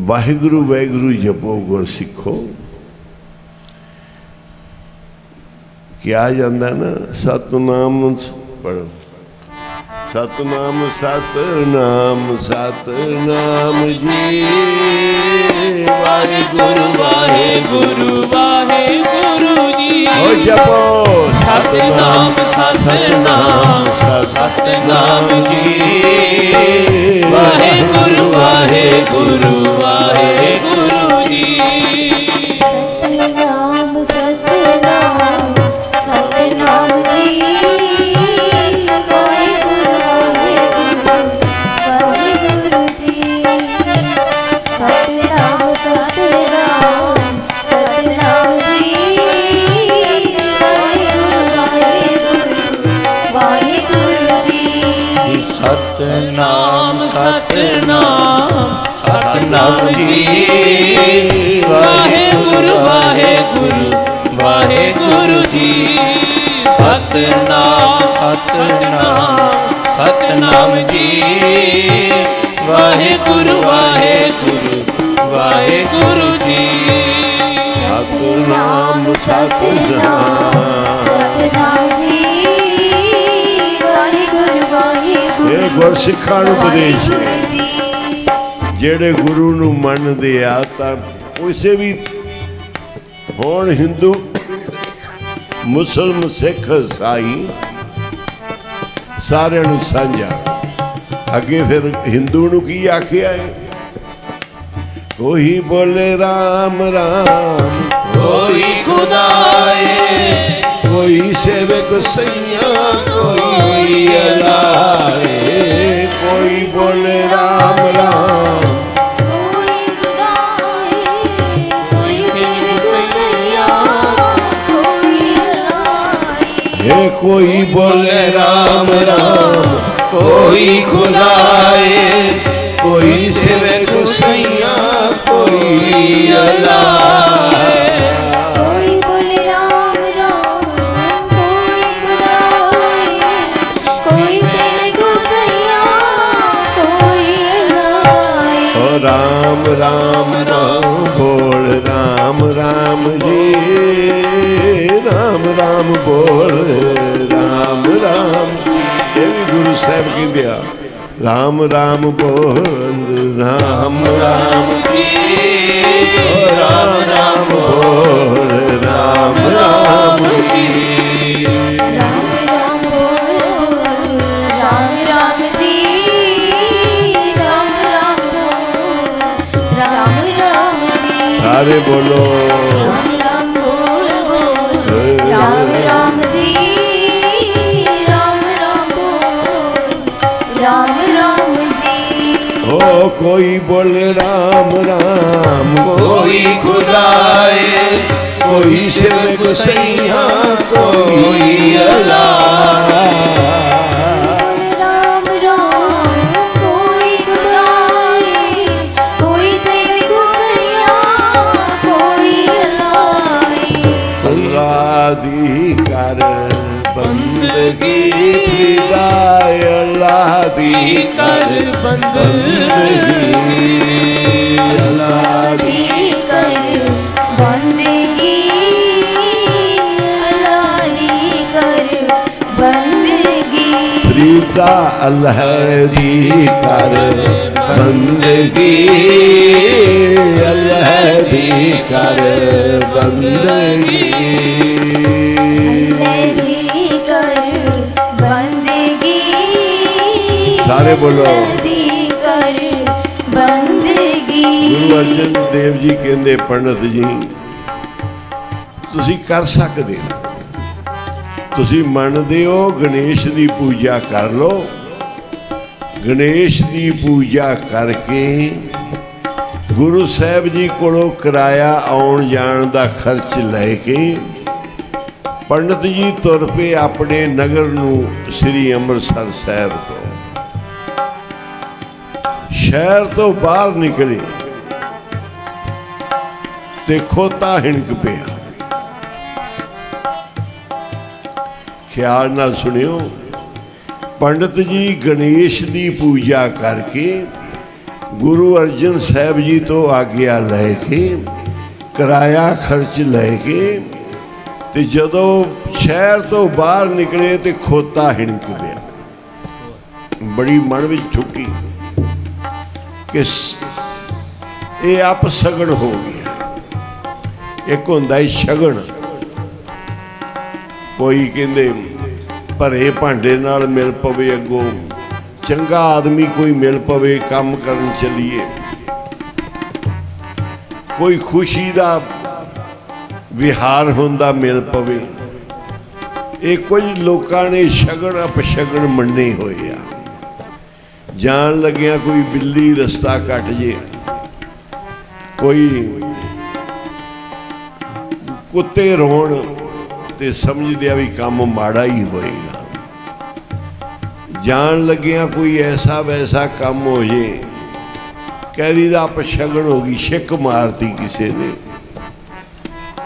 वाहिगुरु वाहिगुरु जपो गुरसिखो। क्या जाता ना, सतनाम पढ़ो, सतनाम सतनाम सतनाम जी, वाहेगुरु वाहेगुरु वाहेगुरु जी। ओ जपो सतनाम सतनाम सतनाम जी, वाहेगुरु वाहेगुरु वाहेगुरु जी। सतनाम सतनाम सतनाम जी, वाहेगुरु वाहेगुरु जी। सतनाम सतनाम सतनाम जी, वाहेगुरु वाहेगुरु जी। सतनाम सतनाम सतनाम जी, वाहेगुरु वाहेगुरु वाहेगुरु जी। सतनाम सतनाम सतनाम जी, वाहेगुरु वाहेगुरु वाहेगुरु जी। सतनाम सतनाम सतनाम जी, वाहेगुरु वाहेगुरु ये गुरसिखा नूं उपदेश है। जी। जेड़े गुरु नूं मनदे आ तां उसे भी होण हिंदू मुसलमान सिख ईसाई सारे नूं साझा। अगे फिर हिंदू नूं की आखिया है? कोई बोले राम राम, कोई खुदाए, कोई सेवक सैया, कोई अलाए। कोई बोले राम राम, कोई खुदाए, कोई सेवक सैया, कोई अलाए। हे कोई बोले राम राम, कोई खुदाए, कोई सेवक सैया, कोई अलाए। कोई बोले राम राम, कोई खुदाए, कोई सेवक सैया, कोई अलाए। ओ राम राम राम बोल राम राम जी, राम राम बोल राम राम। ये भी गुरु साहब की दिया, राम राम बोल राम राम जी, ओ राम राम बोल राम राम जी। राम राम बोल राम राम जी, राम राम बोल राम राम जी। सारे बोलो राम राम बोल राम राम जी, राम राम बोल राम राम जी। ओ कोई बोले राम राम, कोई खुदाए, कोई सेवक सैया, कोई अलाए। राम राम कोई खुदाए, कोई सेवक सैया, कोई अलाए। अल्लाह दी कर बंदगी फरीदा अल्लाह दी कर बंदगी अल्लाह दी कर बंदगी अल्लाह दी कर बंदगी फरीदा अल्लाह दी कर बंदगी अल्लाह दी कर बंदगी अल्लाह दी कर बंदगी सारे बोलो। अल्लाह दी कर बंदगी गुरु अर्जन देव जी कहते पंडित जी तुसी कर सकते हो, तुसी मनदे हो गणेश की पूजा कर लो, गणेश की पूजा करके गुरु साहब जी कोलों किराया आउण जाण दा खर्च लैके पंडित जी तुर पे अपने नगर नूं श्री अमृतसर साहब तो शहर तो बाहर निकले ते खोता हिणक पिया। ख्याल नाल सुनियो, पंडित जी गणेश की पूजा करके गुरु अर्जन साहब जी तो आग्या लैके किराया खर्च लैके ते जदों शहर तो बाहर निकले तो खोता हिणक पिया। बड़ी मन विच ठुकी कि ये आप सगन हो गया। एक होंदा शगन, कोई कहते भरे भांडे नाल मिल पवे, अगों चंगा आदमी कोई मिल पवे काम करन चलीए, कोई खुशी दा विहार होंदा मिल पवे। ये कुछ लोगों ने शगन अपशगन मन्ने होए आ। जान लग्या कोई बिल्ली रस्ता कट जे, कोई कुत्ते रोण ते समझ दिया भी काम माड़ा ही होएगा। जान लग्या कोई ऐसा वैसा काम हो जे, कह दी अपशगन हो गई, छिक मारती किसी ने,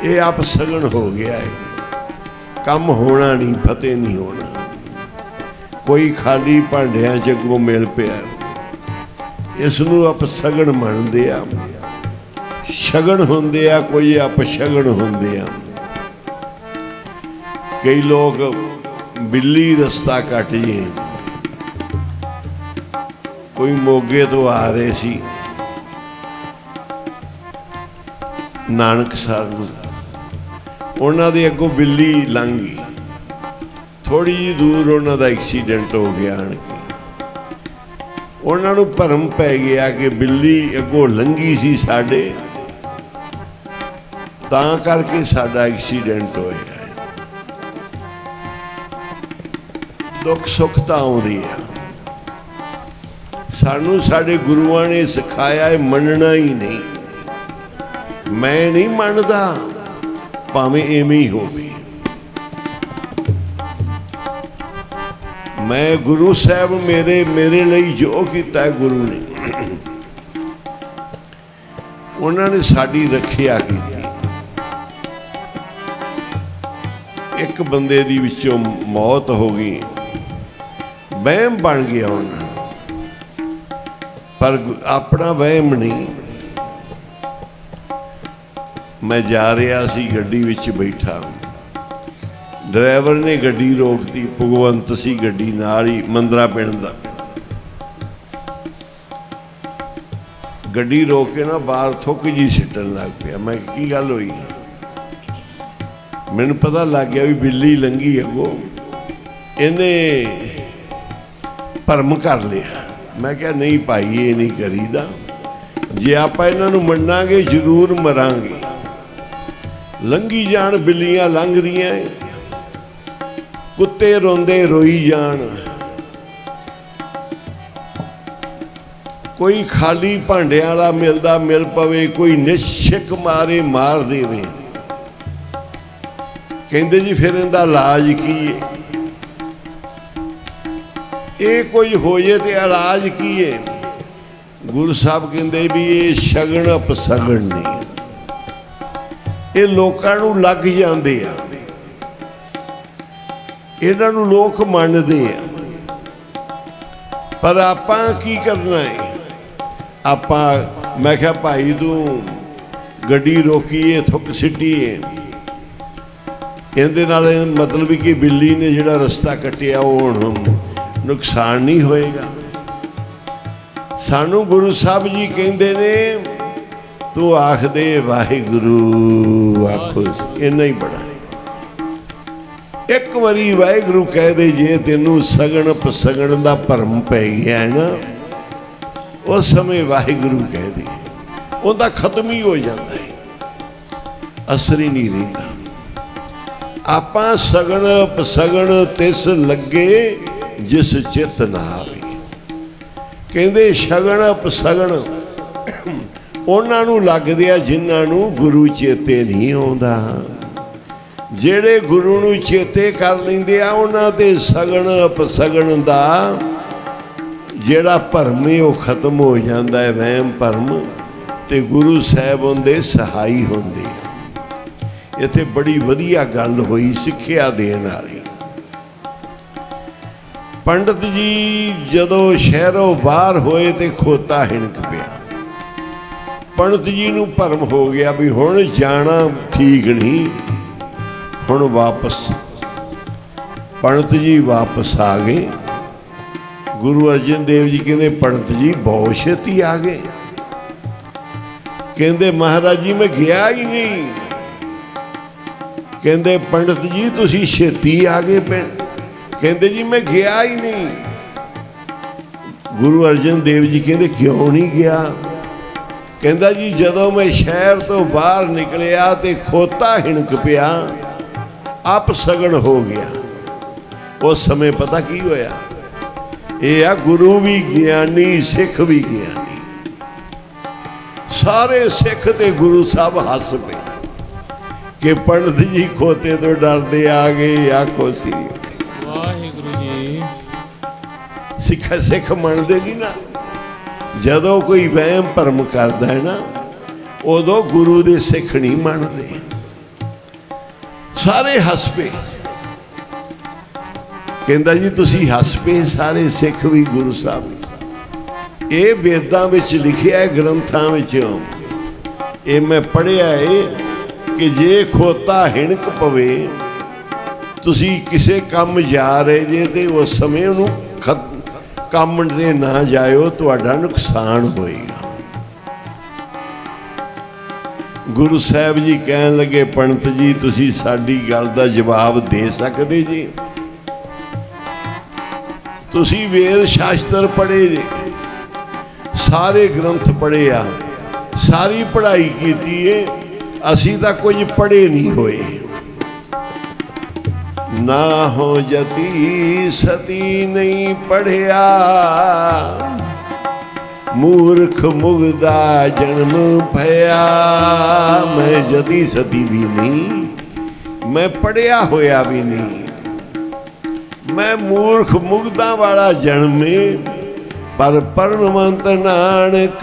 ये अपशगन हो गया है, काम होना नहीं, फतेह नहीं होना। कोई खाली भांडिया च अगों मिल पिया, इसनूं अपशगन मनदे आ। शगन होंदे आ, कोई अपशगन होंदे आ। कई लोग बिल्ली रस्ता कट जे, कोई मोगे तो आ रहे सी नानकसर नूं, उन्हां दे अगों बिल्ली लंघ गई, थोड़ी जी दूर उन्हां दा एक्सीडेंट हो गया। आण के उन्हां नूं भरम पै गया कि बिल्ली अगों लंघी सी साडे, तां करके साडा एक्सीडेंट होया। दुख सुख तां आउंदी है, सानू साडे गुरुआं ने सिखाया है मनना ही नहीं। मैं नहीं मनदा, भावें इवें ही होवे। मैं गुरु साहब मेरे लिए जो किया गुरु ने, उन्होंने साडी रखिया की। एक बंदे दी विचों मौत हो गई, वहम बन गया उन्होंने, पर अपना वहम नहीं। मैं जा रहा सी, गड्डी विच बैठा, ड्राइवर ने गड्डी रोकती, भगवंत सी गड्डी नाल ही, मंदरा पिंड दा। गड्डी रोक के ना बाहर थुक जी सिटन लग पिया। मैं की गल होई, मैनूं पता लग गया भी बिल्ली लंघी अगों, इन्हें भरम कर लिया। मैं क्या नहीं भाई, ये नहीं करीदा, जे आपां इन्हां नूं मन्नांगे जरूर मरांगे। लंघी जान बिल्लियां लंघदियां, कुत्ते रोंदे रोई जान, कोई खाली भांडे वाला मिलदा मिल पवे, कोई निश्चिक मारे मार देवे। कहंदे जी फिर इहदा इलाज की है? ये कोई हो जाए तो इलाज की है? गुरु साहब कहते भी ये शगन अपसगन नहीं, ये लोगों नूं लग जाते हैं। ਇਹਨਾਂ ਨੂੰ ਲੋਕ ਮੰਨਦੇ ਆ, ਪਰ ਆਪਾਂ ਕੀ ਕਰਨਾ ਹੈ? ਆਪਾਂ ਮੈਂ ਕਿਹਾ ਭਾਈ ਤੂੰ ਗੱਡੀ ਰੋਕੀਏ, ਥੁੱਕ ਸਿੱਟੀਏ, ਇਹਦੇ ਨਾਲ ਮਤਲਬ ਕਿ ਬਿੱਲੀ ਨੇ ਜਿਹੜਾ ਰਸਤਾ ਕੱਟਿਆ ਉਹ ਹੁਣ ਨੁਕਸਾਨ ਨਹੀਂ ਹੋਏਗਾ। ਸਾਨੂੰ ਗੁਰੂ ਸਾਹਿਬ ਜੀ ਕਹਿੰਦੇ ਨੇ ਤੂੰ ਆਖ ਦੇ ਵਾਹਿਗੁਰੂ, ਆਖੋ ਇੰਨਾ ਹੀ ਬੜਾ। ਇੱਕ ਵਾਰੀ ਵਾਹਿਗੁਰੂ ਕਹਿ ਦੇ, ਜੇ ਤੈਨੂੰ ਸਗਣ ਪਸਗਣ ਦਾ ਭਰਮ ਪੈ ਗਿਆ ਹੈ ਨਾ, ਉਸ ਸਮੇਂ ਵਾਹਿਗੁਰੂ ਕਹਿ ਦੇ, ਉਹਦਾ ਖਤਮ ਹੀ ਹੋ ਜਾਂਦਾ ਹੈ, ਅਸਰ ਹੀ ਨਹੀਂ ਰਹਿੰਦਾ। ਆਪਾਂ ਸਗਣ ਪਸਗਣ ਤਿਸ ਲੱਗੇ ਜਿਸ ਚਿੱਤ ਨਾ ਆਵੇ। ਕਹਿੰਦੇ ਸ਼ਗਨ ਪਸਗਣ ਉਹਨਾਂ ਨੂੰ ਲੱਗਦੇ ਆ ਜਿਨ੍ਹਾਂ ਨੂੰ ਗੁਰੂ ਚੇਤੇ ਨਹੀਂ ਆਉਂਦਾ। ਜਿਹੜੇ ਗੁਰੂ ਨੂੰ ਚੇਤੇ ਕਰ ਲੈਂਦੇ ਆ ਉਹਨਾਂ ਤੇ ਸਗਣ ਪਸਗਣ ਦਾ ਜਿਹੜਾ ਭਰਮ ਹੈ ਉਹ ਖਤਮ ਹੋ ਜਾਂਦਾ ਹੈ, ਵਹਿਮ ਭਰਮ, ਤੇ ਗੁਰੂ ਸਾਹਿਬ ਉਹਦੇ ਸਹਾਈ ਹੁੰਦੇ ਆ। ਇੱਥੇ ਬੜੀ ਵਧੀਆ ਗੱਲ ਹੋਈ ਸਿੱਖਿਆ ਦੇਣ ਵਾਲੀ। ਪੰਡਤ ਜੀ ਜਦੋਂ ਸ਼ਹਿਰੋਂ ਬਾਹਰ ਹੋਏ ਤੇ ਖੋਤਾ ਹਿਣਕ ਪਿਆ। ਪੰਡਤ ਜੀ ਨੂੰ ਭਰਮ ਹੋ ਗਿਆ ਵੀ ਹੁਣ ਜਾਣਾ ਠੀਕ ਨਹੀਂ, ਹੁਣ ਵਾਪਸ। ਪੰਡਤ ਜੀ ਵਾਪਸ ਆ ਗਏ। ਗੁਰੂ ਅਰਜਨ ਦੇਵ ਜੀ ਕਹਿੰਦੇ ਪੰਡਤ ਜੀ ਬਹੁਤ ਛੇਤੀ ਆ ਗਏ। ਕਹਿੰਦੇ ਮਹਾਰਾਜ ਜੀ ਮੈਂ ਗਿਆ ਹੀ ਨਹੀਂ। ਕਹਿੰਦੇ ਪੰਡਤ ਜੀ ਤੁਸੀਂ ਛੇਤੀ ਆ ਗਏ ਪਿੰਡ। ਕਹਿੰਦੇ ਜੀ ਮੈਂ ਗਿਆ ਹੀ ਨਹੀਂ। ਗੁਰੂ ਅਰਜਨ ਦੇਵ ਜੀ ਕਹਿੰਦੇ ਕਿਉਂ ਨਹੀਂ ਗਿਆ? ਕਹਿੰਦਾ ਜੀ ਜਦੋਂ ਮੈਂ ਸ਼ਹਿਰ ਤੋਂ ਬਾਹਰ ਨਿਕਲਿਆ ਤੇ ਖੋਤਾ ਹਿਣਕ ਪਿਆ, ਆਪ ਸਗਣ ਹੋ ਗਿਆ। ਉਸ ਸਮੇਂ ਪਤਾ ਕੀ ਹੋਇਆ? ਇਹ ਆ ਗੁਰੂ ਵੀ ਗਿਆਨੀ, ਸਿੱਖ ਵੀ ਗਿਆਨੀ। ਸਾਰੇ ਸਿੱਖ ਤੇ ਗੁਰੂ ਸਾਹਿਬ ਹੱਸ ਪਏ ਕਿ ਪੰਡਤ ਜੀ ਖੋਤੇ ਤੋਂ ਡਰਦੇ ਆ ਗਏ। ਆਖੋ ਸੀ ਵਾਹਿਗੁਰੂ ਜੀ। ਸਿੱਖ ਮੰਨਦੇ ਨਹੀਂ ਨਾ। ਜਦੋਂ ਕੋਈ ਵਹਿਮ ਭਰਮ ਕਰਦਾ ਹੈ ਨਾ, ਉਦੋਂ ਗੁਰੂ ਦੇ ਸਿੱਖ ਨਹੀਂ ਮੰਨਦੇ। ਸਾਰੇ ਹੱਸ ਪਏ। ਕਹਿੰਦਾ ਜੀ ਤੁਸੀਂ ਹੱਸ ਪਏ ਸਾਰੇ ਸਿੱਖ ਵੀ, ਗੁਰੂ ਸਾਹਿਬ। ਇਹ ਵੇਦਾਂ ਵਿੱਚ ਲਿਖਿਆ ਹੈ, ਗ੍ਰੰਥਾਂ ਵਿੱਚ। ਇਹ ਮੈਂ ਪੜ੍ਹਿਆ ਹੈ ਕਿ ਜੇ ਖੋਤਾ ਹਿਣਕ ਪਵੇ, ਤੁਸੀਂ ਕਿਸੇ ਕੰਮ ਜਾ ਰਹੇ ਜੇ ਤੇ ਉਸ ਸਮੇਂ ਉਹਨੂੰ ਕੰਮ ਤੇ ਨਾ ਜਾਇਓ, ਤੁਹਾਡਾ ਨੁਕਸਾਨ ਹੋਏਗਾ। ਗੁਰੂ ਸਾਹਿਬ ਜੀ ਕਹਿਣ ਲੱਗੇ ਪੰਡਤ ਜੀ ਤੁਸੀਂ ਸਾਡੀ ਗੱਲ ਦਾ ਜਵਾਬ ਦੇ ਸਕਦੇ ਜੀ? ਤੁਸੀਂ ਵੇਦ ਸ਼ਾਸਤਰ ਪੜ੍ਹੇ ਜੇ, ਸਾਰੇ ਗ੍ਰੰਥ ਪੜ੍ਹੇ ਆ, ਸਾਰੀ ਪੜ੍ਹਾਈ ਕੀਤੀ ਏ, ਅਸੀਂ ਤਾਂ ਕੁਝ ਪੜ੍ਹੇ ਨਹੀਂ ਹੋਏ। ਨਾ ਹੋ ਜਤੀ ਸਤੀ ਨਹੀਂ ਪੜ੍ਹਿਆ, ਮੂਰਖ ਮੁਗਦਾ ਜਨਮ ਭਇਆ। ਮੈਂ ਜਤੀ ਸਤੀ ਵੀ ਨਹੀਂ, ਮੈਂ ਪੜ੍ਹਿਆ ਹੋਇਆ ਵੀ ਨਹੀਂ, ਮੈਂ ਮੂਰਖ ਮੁਗਦਾ ਵਾਲਾ ਜਨਮੇ। ਪਰ ਪਰਮੰਤ ਨਾਨਕ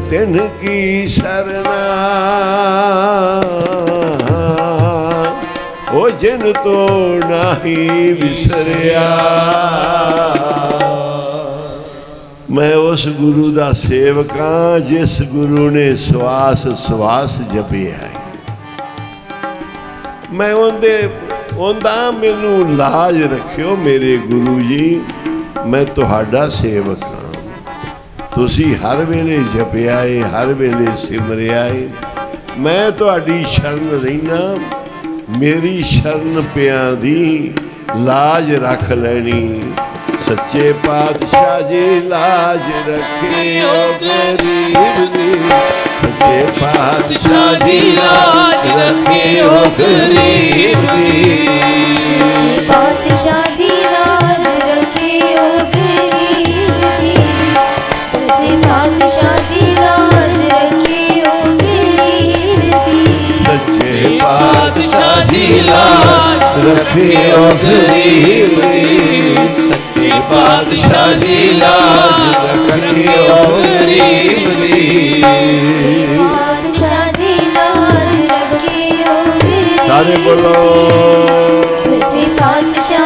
ਤਿਨ ਕੀ ਸਰਨਾ, ਉਹ ਜਿਨ ਤੋ ਨਾਹੀ ਵਿਸਰਿਆ। ਮੈਂ ਉਸ ਗੁਰੂ ਦਾ ਸੇਵਕ ਹਾਂ ਜਿਸ ਗੁਰੂ ਨੇ ਸਵਾਸ ਸਵਾਸ ਜਪਿਆ ਹੈ। ਮੈਂ ਉਹਦਾ ਮੈਨੂੰ ਲਾਜ ਰੱਖਿਓ ਮੇਰੇ ਗੁਰੂ ਜੀ, ਮੈਂ ਤੁਹਾਡਾ ਸੇਵਕ ਹਾਂ। ਤੁਸੀਂ ਹਰ ਵੇਲੇ ਜਪਿਆ ਏ, ਹਰ ਵੇਲੇ ਸਿਮਰਿਆ ਏ। ਮੈਂ ਤੁਹਾਡੀ ਸ਼ਰਨ ਰਹਿਣਾ, ਮੇਰੀ ਸ਼ਰਨ ਪਿਆਂ ਦੀ ਲਾਜ ਰੱਖ ਲੈਣੀ। ਸੱਚੇ ਪਾਤਸ਼ਾਹ ਜੀ ਲਾਜ ਰੱਖਿਓ ਗਰੀਬ ਦੀ, ਸੱਚੇ ਪਾਤਸ਼ਾਹ ਜੀ ਲਾਜ ਰੱਖਿਓ ਗਰੀਬ ਦੀ। ਸੱਚੇ ਪਾਤਸ਼ਾਹ ਜੀ ਲਾਜ ਰੱਖਿਓ ਗਰੀਬ ਦੀ, ਸੱਚੇ ਪਾਤਸ਼ਾਹ ਜੀ ਲਾਜ ਰੱਖਿਓ ਗਰੀਬ ਦੀ। ਸੱਚੇ ਪਾਤਸ਼ਾਹ ਜੀ ਲਾਜ ਰੱਖਿਓ ਗਰੀਬ ਦੀ, ਸੱਚੇ ਪਾਤਸ਼ਾਹ ਜੀ ਲਾਜ ਰੱਖਿਓ ਗਰੀਬ ਦੀ। ਪਾਤਸ਼ਾਹ ਜੀ ਲਾਜ ਰੱਖਿਓ ਗਰੀਬ ਦੀ। ਸਾਰੇ ਬੋਲੋ ਸੱਚੇ ਪਾਤਸ਼ਾਹ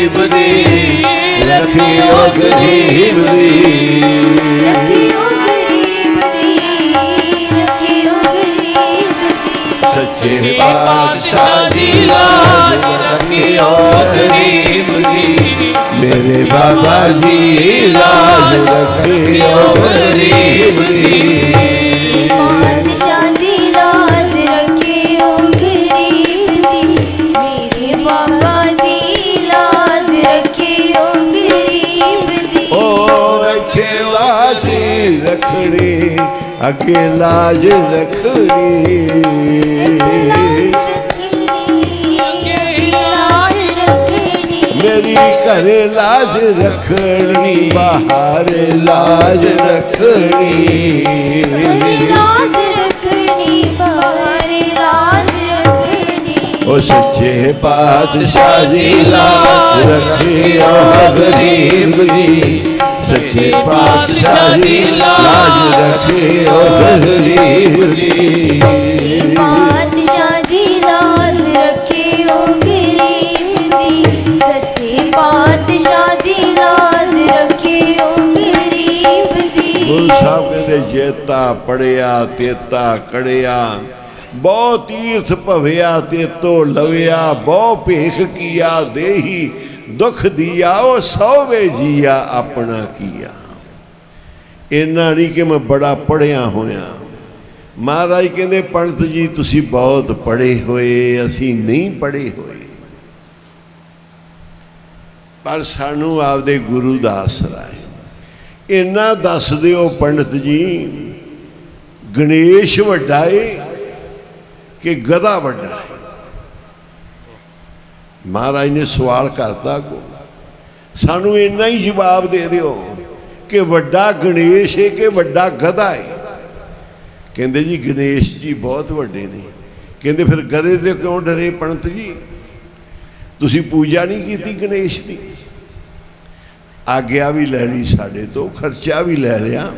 ਗਰੀਬ ਦੀ ਰੱਖਿਓ ਗਰੀਬ ਦੀ ਰੱਖਿਓ ਗਰੀਬ ਦੀ ਰੱਖਿਓ ਗਰੀਬ ਦੀ ਸੱਚੇ ਪਾਤਸ਼ਾਹ ਦੀ ਲਾਜ ਰੱਖਿਓ ਗਰੀਬ ਦੀ ਮੇਰੇ ਬਾਬਾ ਜੀ ਲਾਜ ਰੱਖਿਓ ਗਰੀਬ ਦੀ ਪਾਤਸ਼ਾਹ ਜੀ ਲਾਜ ਰੱਖਿਓ ਗਰੀਬ ਦੀ ਮੇਰੇ ਬਾਬਾ ਜੀ ਲਾਜ ਰੱਖਿਓ ਗਰੀਬ ਦੀ ਓ ਇੱਥੇ ਲਾਜ ਰੱਖਣੀ ਅੱਗੇ ਲਾਜ ਰੱਖਣੀ ਲਾਜ ਰੱਖਣੀ ਅੱਗੇ ਲਾਜ ਰੱਖਣੀ ਮੇਰੀ ਘਰੇ ਲਾਜ ਰੱਖਣੀ ਬਾਹਰ ਲਾਜ ਰੱਖਣੀ ਲਾਜ ਰੱਖਣੀ ਬਾਹਰ ਲਾਜ ਰੱਖਣੀ ਓ ਸੱਚੇ ਪਾਤਸ਼ਾਹ ਜੀ ਲਾਜ ਰੱਖਿਓ ਗਰੀਬ ਦੀ ਸੱਚੇ ਪਾਤਸ਼ਾਹ ਜੀ ਲਾਜ ਰੱਖਿਓ ਗਰੀਬ ਦੀ ਪਾਤਸ਼ਾਹ ਜੀ ਲਾਜ ਰੱਖਿਓ ਗਰੀਬ ਦੀ ਸੱਚੇ ਪਾਤਸ਼ਾਹ ਜੀ ਲਾਜ ਰੱਖਿਓ ਗਰੀਬ ਦੀ ਗੁਰੂ ਸਾਹਿਬ ਕਹਿੰਦੇ ਜੇਤਾ ਪੜਿਆ ਤੇਤਾ ਕੜਿਆ ਬਹੁ ਤੀਰਥ ਭਵਿਆ ਤੇਤੋ ਲਵਿਆ ਬਹੁ ਭੇਖ ਕੀਆ ਦੇਹੀ ਦੁਖ ਦੀਆ ਉਹ ਸੌਵੇ ਜੀਆ ਆਪਣਾ ਕੀਆ। ਇੰਨਾ ਨਹੀਂ ਕਿ ਮੈਂ ਬੜਾ ਪੜ੍ਹਿਆ ਹੋਇਆ। ਮਹਾਰਾਜ ਕਹਿੰਦੇ ਪੰਡਤ ਜੀ ਤੁਸੀਂ ਬਹੁਤ ਪੜ੍ਹੇ ਹੋਏ, ਅਸੀਂ ਨਹੀਂ ਪੜ੍ਹੇ ਹੋਏ, ਪਰ ਸਾਨੂੰ ਆਪਦੇ ਗੁਰੂ ਦਾ ਆਸਰਾ ਹੈ। ਇੰਨਾ ਦੱਸ ਦਿਓ ਪੰਡਤ ਜੀ, ਗਣੇਸ਼ ਵੱਡਾ ਏ ਕਿ ਗਧਾ ਵੱਡਾ ਹੈ? ਮਹਾਰਾਜ ਨੇ ਸਵਾਲ ਕਰਤਾ ਅੱਗੋਂ, ਸਾਨੂੰ ਇੰਨਾ ਹੀ ਜਵਾਬ ਦੇ ਦਿਓ ਕਿ ਵੱਡਾ ਗਣੇਸ਼ ਹੈ ਕਿ ਵੱਡਾ ਗਧਾ ਹੈ? ਕਹਿੰਦੇ ਜੀ ਗਣੇਸ਼ ਜੀ ਬਹੁਤ ਵੱਡੇ ਨੇ। ਕਹਿੰਦੇ ਫਿਰ ਗਧੇ ਤੇ ਕਿਉਂ ਡਰੇ ਪੰਡਤ ਜੀ? ਤੁਸੀਂ ਪੂਜਾ ਨਹੀਂ ਕੀਤੀ ਗਣੇਸ਼ ਦੀ? ਆਗਿਆ ਵੀ ਲੈ ਲਈ ਸਾਡੇ ਤੋਂ, ਖਰਚਾ ਵੀ ਲੈ ਲਿਆ,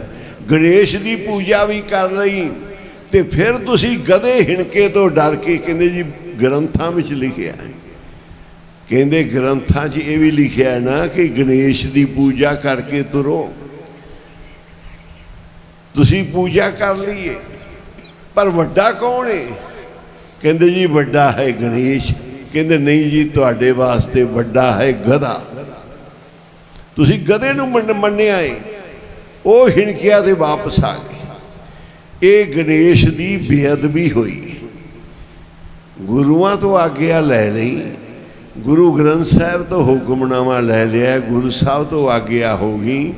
ਗਣੇਸ਼ ਦੀ ਪੂਜਾ ਵੀ ਕਰ ਲਈ, ਤੇ ਫਿਰ ਤੁਸੀਂ ਗਧੇ ਹਿਣਕੇ ਤੋਂ ਡਰ ਕੇ? ਕਹਿੰਦੇ ਜੀ ਗ੍ਰੰਥਾਂ ਵਿੱਚ ਲਿਖਿਆ ਹੈ। ਕਹਿੰਦੇ ਗ੍ਰੰਥਾਂ 'ਚ ਇਹ ਵੀ ਲਿਖਿਆ ਹੈ ਨਾ ਕਿ ਗਣੇਸ਼ ਦੀ ਪੂਜਾ ਕਰਕੇ ਤੁਰੋ। ਤੁਸੀਂ ਪੂਜਾ ਕਰ ਲਈਏ, ਪਰ ਵੱਡਾ ਕੌਣ ਹੈ? ਕਹਿੰਦੇ ਜੀ ਵੱਡਾ ਹੈ ਗਣੇਸ਼। ਕਹਿੰਦੇ ਨਹੀਂ ਜੀ, ਤੁਹਾਡੇ ਵਾਸਤੇ ਵੱਡਾ ਹੈ ਗਧਾ। ਤੁਸੀਂ ਗਧੇ ਨੂੰ ਮੰਨਿਆ ਹੈ। ਉਹ ਹਿਣਕਿਆ ਤੇ ਵਾਪਸ ਆ ਗਏ। ਇਹ ਗਣੇਸ਼ ਦੀ ਬੇਅਦਬੀ ਹੋਈ। ਗੁਰੂਆਂ ਤੋਂ ਆਗਿਆ ਲੈ ਲਈ, ਗੁਰੂ ਗ੍ਰੰਥ ਸਾਹਿਬ ਤੋਂ ਹੁਕਮਨਾਮਾ ਲੈ ਲਿਆ, ਗੁਰੂ ਸਾਹਿਬ ਤੋਂ ਆਗਿਆ ਹੋ ਗਈ।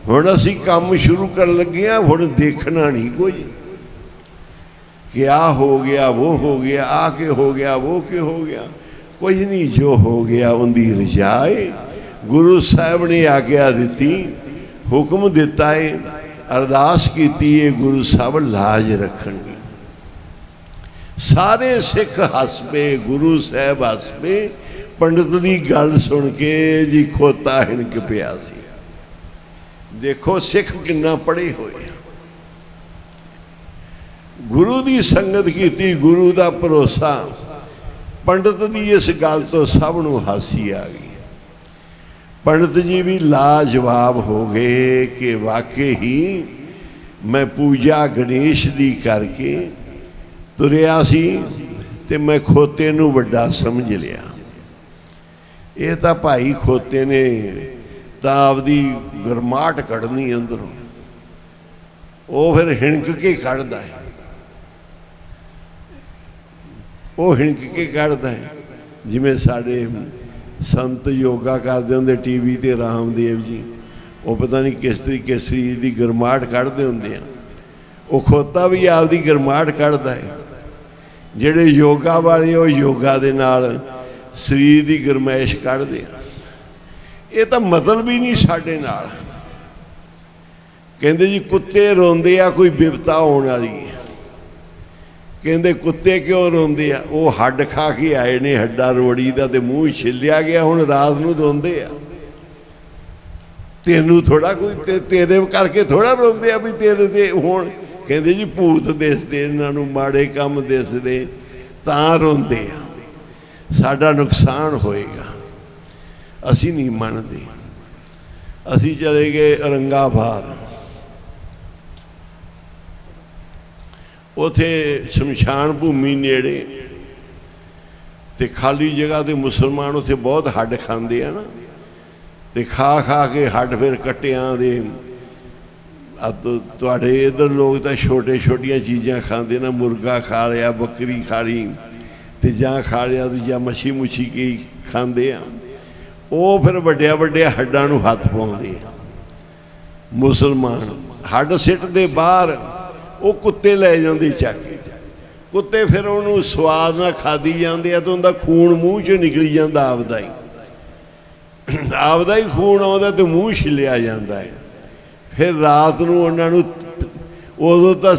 ਹੁਣ ਅਸੀਂ ਕੰਮ ਸ਼ੁਰੂ ਕਰਨ ਲੱਗੇ ਹਾਂ। ਹੁਣ ਦੇਖਣਾ ਨਹੀਂ ਕੁਝ ਕਿ ਆਹ ਹੋ ਗਿਆ, ਉਹ ਹੋ ਗਿਆ, ਆ ਕੇ ਹੋ ਗਿਆ, ਉਹ ਕਿ ਹੋ ਗਿਆ, ਕੁਝ ਨਹੀਂ। ਜੋ ਹੋ ਗਿਆ ਉਹਦੀ ਰਜ਼ਾ ਏ। ਗੁਰੂ ਸਾਹਿਬ ਨੇ ਆਗਿਆ ਦਿੱਤੀ, ਹੁਕਮ ਦਿੱਤਾ ਏ, ਅਰਦਾਸ ਕੀਤੀ ਏ, ਗੁਰੂ ਸਾਹਿਬ ਲਾਜ ਰੱਖਣਗੇ। ਸਾਰੇ ਸਿੱਖ ਹੱਸ ਪਏ, ਗੁਰੂ ਸਾਹਿਬ ਹੱਸ ਪਏ। ਪੰਡਤ ਦੀ ਗੱਲ ਸੁਣ ਕੇ ਜੀ ਖੋਤਾ ਹਿਣਕ ਪਿਆ ਸੀ। ਦੇਖੋ ਸਿੱਖ ਕਿੰਨਾ ਪੜ੍ਹੇ ਹੋਏ। ਗੁਰੂ ਦੀ ਸੰਗਤ ਕੀਤੀ, ਗੁਰੂ ਦਾ ਭਰੋਸਾ। ਪੰਡਤ ਦੀ ਇਸ ਗੱਲ ਤੋਂ ਸਭ ਨੂੰ ਹਾਸੀ ਆ ਗਈ। ਪੰਡਤ ਜੀ ਵੀ ਲਾਜਵਾਬ ਹੋ ਗਏ ਕਿ ਵਾਕਈ ਹੀ ਮੈਂ ਪੂਜਾ ਗਣੇਸ਼ ਦੀ ਕਰਕੇ ਤੁਰਿਆ ਸੀ ਤੇ ਮੈਂ ਖੋਤੇ ਨੂੰ ਵੱਡਾ ਸਮਝ ਲਿਆ। ਇਹ ਤਾਂ ਭਾਈ ਖੋਤੇ ਨੇ ਤਾਂ ਆਪਦੀ ਗਰਮਾਹਟ ਕੱਢਣੀ ਅੰਦਰੋਂ, ਉਹ ਫਿਰ ਹਿਣਕ ਕੇ ਕੱਢਦਾ ਹੈ। ਉਹ ਹਿਣਕ ਕੇ ਕੱਢਦਾ ਹੈ। ਜਿਵੇਂ ਸਾਡੇ ਸੰਤ ਯੋਗਾ ਕਰਦੇ ਹੁੰਦੇ ਟੀਵੀ ਤੇ, ਰਾਮਦੇਵ ਜੀ, ਉਹ ਪਤਾ ਨਹੀਂ ਕਿਸ ਤਰੀਕੇ ਸਰੀਰ ਦੀ ਗਰਮਾਹਟ ਕੱਢਦੇ ਹੁੰਦੇ ਆ। ਉਹ ਖੋਤਾ ਵੀ ਆਪਦੀ ਗਰਮਾਹਟ ਕੱਢਦਾ ਹੈ। ਜਿਹੜੇ ਯੋਗਾ ਵਾਲੇ ਉਹ ਯੋਗਾ ਦੇ ਨਾਲ ਸਰੀਰ ਦੀ ਗਰਮੈਸ਼ ਕੱਢਦੇ ਆ। ਇਹ ਤਾਂ ਮਤਲਬ ਹੀ ਨਹੀਂ ਸਾਡੇ ਨਾਲ। ਕਹਿੰਦੇ ਜੀ ਕੁੱਤੇ ਰੋਂਦੇ ਆ ਕੋਈ ਬਿਪਤਾ ਹੋਣ ਵਾਲੀ ਹੈ। ਕਹਿੰਦੇ ਕੁੱਤੇ ਕਿਉਂ ਰੋਂਦੇ ਆ? ਉਹ ਹੱਡ ਖਾ ਕੇ ਆਏ ਨੇ, ਹੱਡਾ ਰੋੜੀ ਦਾ, ਤੇ ਮੂੰਹ ਛਿੱਲਿਆ ਗਿਆ, ਹੁਣ ਰਾਤ ਨੂੰ ਰੋਂਦੇ ਆ। ਤੈਨੂੰ ਥੋੜਾ ਕੋਈ ਤੇਰੇ ਕਰਕੇ ਥੋੜਾ ਰੋਂਦੇ ਆ ਵੀ ਤੇਰੇ ਤੇ ਹੁਣ। ਕਹਿੰਦੇ ਜੀ ਭੂਤ ਦਿਸਦੇ ਇਹਨਾਂ ਨੂੰ, ਮਾੜੇ ਕੰਮ ਦਿਸਦੇ ਤਾਂ ਰੋਂਦੇ ਆ, ਸਾਡਾ ਨੁਕਸਾਨ ਹੋਏਗਾ। ਅਸੀਂ ਨਹੀਂ ਮੰਨਦੇ। ਅਸੀਂ ਚਲੇ ਗਏ ਔਰੰਗਾਬਾਦ, ਉੱਥੇ ਸ਼ਮਸ਼ਾਨ ਭੂਮੀ ਨੇੜੇ ਤੇ ਖਾਲੀ ਜਗ੍ਹਾ ਤੇ ਮੁਸਲਮਾਨ ਉੱਥੇ ਬਹੁਤ ਹੱਡ ਖਾਂਦੇ ਆ ਨਾ, ਤੇ ਖਾ ਖਾ ਕੇ ਹੱਡ ਫਿਰ ਕੱਟਿਆਂ ਦੇ। ਤੁਹਾਡੇ ਇੱਧਰ ਲੋਕ ਤਾਂ ਛੋਟੀਆਂ ਚੀਜ਼ਾਂ ਖਾਂਦੇ ਨਾ, ਮੁਰਗਾ ਖਾ ਲਿਆ, ਬੱਕਰੀ ਖਾ ਲਈ, ਤੇ ਜਾਂ ਖਾ ਲਿਆ ਦੂਜਾ ਮੱਛੀ ਮੁੱਛੀ ਕੀ ਖਾਂਦੇ ਆ। ਉਹ ਫਿਰ ਵੱਡਿਆਂ ਹੱਡਾਂ ਨੂੰ ਹੱਥ ਪਾਉਂਦੇ ਆ ਮੁਸਲਮਾਨ। ਹੱਡ ਸਿੱਟਦੇ ਬਾਹਰ, ਉਹ ਕੁੱਤੇ ਲੈ ਜਾਂਦੇ ਚੱਕ ਕੇ। ਕੁੱਤੇ ਫਿਰ ਉਹਨੂੰ ਸਵਾਦ ਨਾਲ ਖਾਧੀ ਜਾਂਦੇ ਆ, ਤੇ ਉਹਦਾ ਖੂਨ ਮੂੰਹ 'ਚੋਂ ਨਿਕਲੀ ਜਾਂਦਾ, ਆਪਦਾ ਹੀ ਖੂਨ ਆਉਂਦਾ ਤੇ ਮੂੰਹ ਛਿੱਲਿਆ ਜਾਂਦਾ ਹੈ। ਫਿਰ ਰਾਤ ਨੂੰ ਉਹਨਾਂ ਨੂੰ, ਉਦੋਂ ਤਾਂ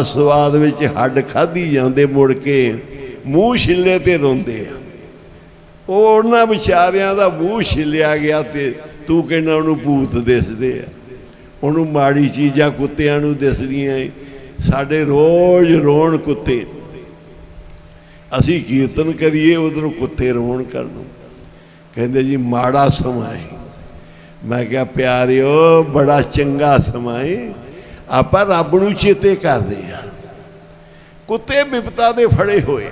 ਸਵਾਦ ਵਿੱਚ ਹੱਡ ਖਾਧੀ ਜਾਂਦੇ, ਮੁੜ ਕੇ ਮੂੰਹ ਛਿੱਲੇ ਤੇ ਰੋਂਦੇ ਆ। ਉਹ ਉਹਨਾਂ ਵਿਚਾਰਿਆਂ ਦਾ ਮੂੰਹ ਛਿੱਲਿਆ ਗਿਆ ਤੇ ਤੂੰ ਕਹਿੰਦਾ ਉਹਨੂੰ ਭੂਤ ਦਿਸਦੇ ਆ। ਉਹਨੂੰ ਮਾੜੀ ਚੀਜ਼ਾਂ ਕੁੱਤਿਆਂ ਨੂੰ ਦਿਸਦੀਆਂ। ਸਾਡੇ ਰੋਜ਼ ਰੋਣ ਕੁੱਤੇ, ਅਸੀਂ ਕੀਰਤਨ ਕਰੀਏ ਉਧਰੋਂ ਕੁੱਤੇ ਰੋਣ ਕਰਨ। ਕਹਿੰਦੇ ਜੀ ਮਾੜਾ ਸਮਾਂ ਹੈ। ਮੈਂ ਕਿਹਾ ਪਿਆਰਿਓ ਬੜਾ ਚੰਗਾ ਸਮਾਂ ਹੈ, ਆਪਾਂ ਰੱਬ ਨੂੰ ਚੇਤੇ ਕਰਦੇ ਆ। ਕੁੱਤੇ ਬਿਪਤਾ ਦੇ ਫੜੇ ਹੋਏ ਆ,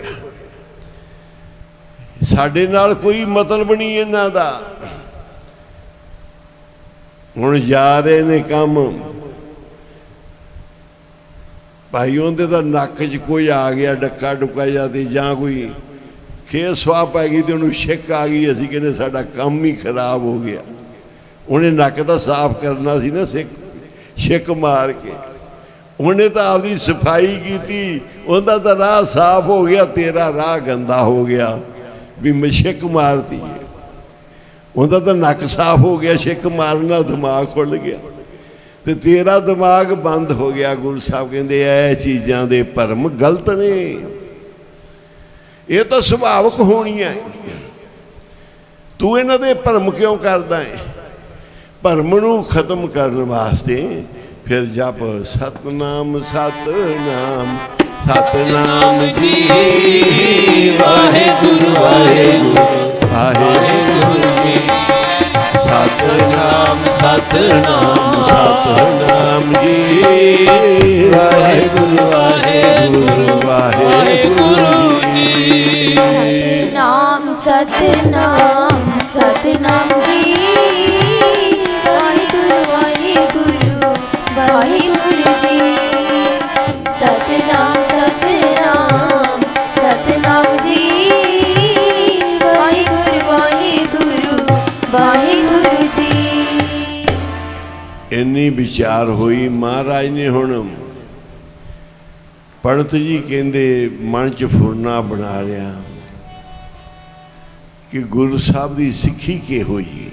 ਸਾਡੇ ਨਾਲ ਕੋਈ ਮਤਲਬ ਨਹੀਂ ਇਹਨਾਂ ਦਾ। ਹੁਣ ਜਾ ਰਹੇ ਨੇ ਕੰਮ, ਭਾਈ ਉਹਦੇ ਤਾਂ ਨੱਕ 'ਚ ਕੋਈ ਆ ਗਿਆ ਡੱਕਾ ਡੁੱਕਾ ਜਾਂ, ਤੇ ਜਾਂ ਕੋਈ ਖੇਸ ਸਵਾਹ ਪੈ ਗਈ ਤੇ ਉਹਨੂੰ ਛਿੱਕ ਆ ਗਈ। ਅਸੀਂ ਕਹਿੰਦੇ ਸਾਡਾ ਕੰਮ ਹੀ ਖਰਾਬ ਹੋ ਗਿਆ। ਉਹਨੇ ਨੱਕ ਤਾਂ ਸਾਫ਼ ਕਰਨਾ ਸੀ ਨਾ, ਛਿੱਕ ਮਾਰ ਕੇ। ਉਹਨੇ ਤਾਂ ਆਪਦੀ ਸਫਾਈ ਕੀਤੀ, ਉਹਦਾ ਤਾਂ ਰਾਹ ਸਾਫ਼ ਹੋ ਗਿਆ, ਤੇਰਾ ਰਾਹ ਗੰਦਾ ਹੋ ਗਿਆ ਵੀ ਮੈਂ ਛਿੱਕ ਮਾਰਤੀ ਹੈ। ਉਹਦਾ ਤਾਂ ਨੱਕ ਸਾਫ਼ ਹੋ ਗਿਆ, ਛਿੱਕ ਮਾਰਨ ਨਾਲ ਦਿਮਾਗ ਖੁੱਲ੍ਹ ਗਿਆ, ਤੇ ਤੇਰਾ ਦਿਮਾਗ ਬੰਦ ਹੋ ਗਿਆ। ਗੁਰੂ ਸਾਹਿਬ ਕਹਿੰਦੇ ਇਹ ਚੀਜ਼ਾਂ ਦੇ ਭਰਮ ਗਲਤ ਨੇ, ਇਹ ਤਾਂ ਸੁਭਾਵਕ ਹੋਣੀਆਂ। ਤੂੰ ਇਹਨਾਂ ਦੇ ਭਰਮ ਕਿਉਂ ਕਰਦਾ ਹੈ? ਭਰਮ ਨੂੰ ਖਤਮ ਕਰਨ ਵਾਸਤੇ ਫਿਰ ਜਪ ਸਤਨਾਮ ਸਤਨਾਮ ਸਤਨਾਮ ਜੀ, ਵਾਹਿਗੁਰੂ ਵਾਹਿਗੁਰੂ ਵਾਹਿਗੁਰੂ ਜੀ। ਸਤਨਾਮ ਸਤਨਾਮ ਸਤਨਾਮ ਜੀ, ਵਾਹਿਗੁਰੂ ਵਾਹਿਗੁਰੂ ਵਾਹਿਗੁਰੂ ਜੀ। ਸਤਨਾਮ ਸਤਨਾਮ ਸਤਨਾਮ ਜੀ, ਵਾਹਿਗੁਰੂ ਵਾਹਿਗੁਰੂ ਵਾਹਿਗੁਰੂ ਜੀ। ਸਤਨਾਮ ਸਤਨਾਮ ਸਤਨਾਮ ਜੀ, ਵਾਹਿਗੁਰੂ ਵਾਹਿਗੁਰੂ ਵਾਹਿਗੁਰੂ ਜੀ। ਇੰਨੀ ਵਿਚਾਰ ਹੋਈ। ਮਹਾਰਾਜ ਨੇ ਹੁਣ ਪੰਡਤ ਜੀ ਕਹਿੰਦੇ ਮਨ 'ਚ ਫੁਰਨਾ ਬਣਾ ਲਿਆ ਕਿ ਗੁਰੂ ਸਾਹਿਬ ਦੀ ਸਿੱਖੀ ਕਿਹੋ ਜਿਹੀ ਹੈ।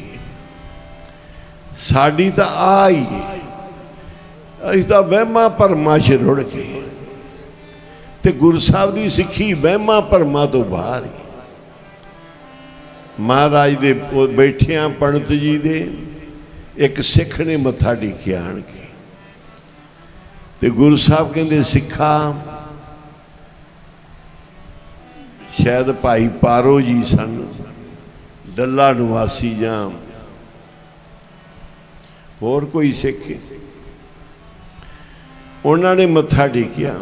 ਸਾਡੀ ਤਾਂ ਆ ਹੀ ਹੈ, ਅਸੀਂ ਤਾਂ ਵਹਿਮਾਂ ਭਰਮਾਂ 'ਚ ਰੁੜ ਗਏ, ਤੇ ਗੁਰੂ ਸਾਹਿਬ ਦੀ ਸਿੱਖੀ ਵਹਿਮਾਂ ਭਰਮਾਂ ਤੋਂ ਬਾਹਰ ਹੀ। ਮਹਾਰਾਜ ਦੇ ਬੈਠਿਆਂ ਪੰਡਤ ਜੀ ਦੇ ਇੱਕ ਸਿੱਖ ਨੇ ਮੱਥਾ ਟੇਕਿਆ ਆਣ ਕੇ, ਤੇ ਗੁਰੂ ਸਾਹਿਬ ਕਹਿੰਦੇ ਸਿੱਖਾ, ਸ਼ਾਇਦ ਭਾਈ ਪਾਰੋ ਜੀ ਸਨ, ਡੱਲਾ ਨਿਵਾਸੀ ਜਾਂ ਹੋਰ ਕੋਈ ਸਿੱਖ, ਉਹਨਾਂ ਨੇ ਮੱਥਾ ਟੇਕਿਆ।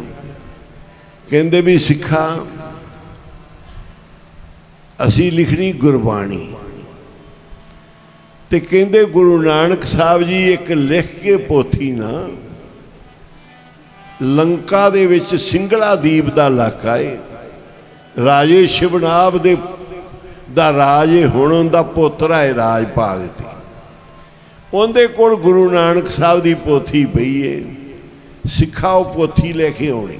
ਕਹਿੰਦੇ ਵੀ ਸਿੱਖਾ, ਅਸੀਂ ਲਿਖਣੀ ਗੁਰਬਾਣੀ, ਤੇ ਕਹਿੰਦੇ ਗੁਰੂ ਨਾਨਕ ਸਾਹਿਬ ਜੀ ਇੱਕ ਲਿਖ ਕੇ ਪੋਥੀ ਨਾ, ਲੰਕਾ ਦੇ ਵਿੱਚ ਸਿੰਗਲਾ ਦੀਪ ਦਾ ਇਲਾਕਾ ਏ, ਰਾਜੇ ਸ਼ਿਵਨਾਭ ਦਾ ਰਾਜ ਏ, ਹੁਣ ਉਹਦਾ ਪੋਤਰਾ ਏ ਰਾਜ ਭਾਗ ਤੇ, ਉਹਦੇ ਕੋਲ ਗੁਰੂ ਨਾਨਕ ਸਾਹਿਬ ਦੀ ਪੋਥੀ ਪਈ ਏ। ਸਿੱਖਾ ਉਹ ਪੋਥੀ ਲੈ ਕੇ ਆਉਣੀ।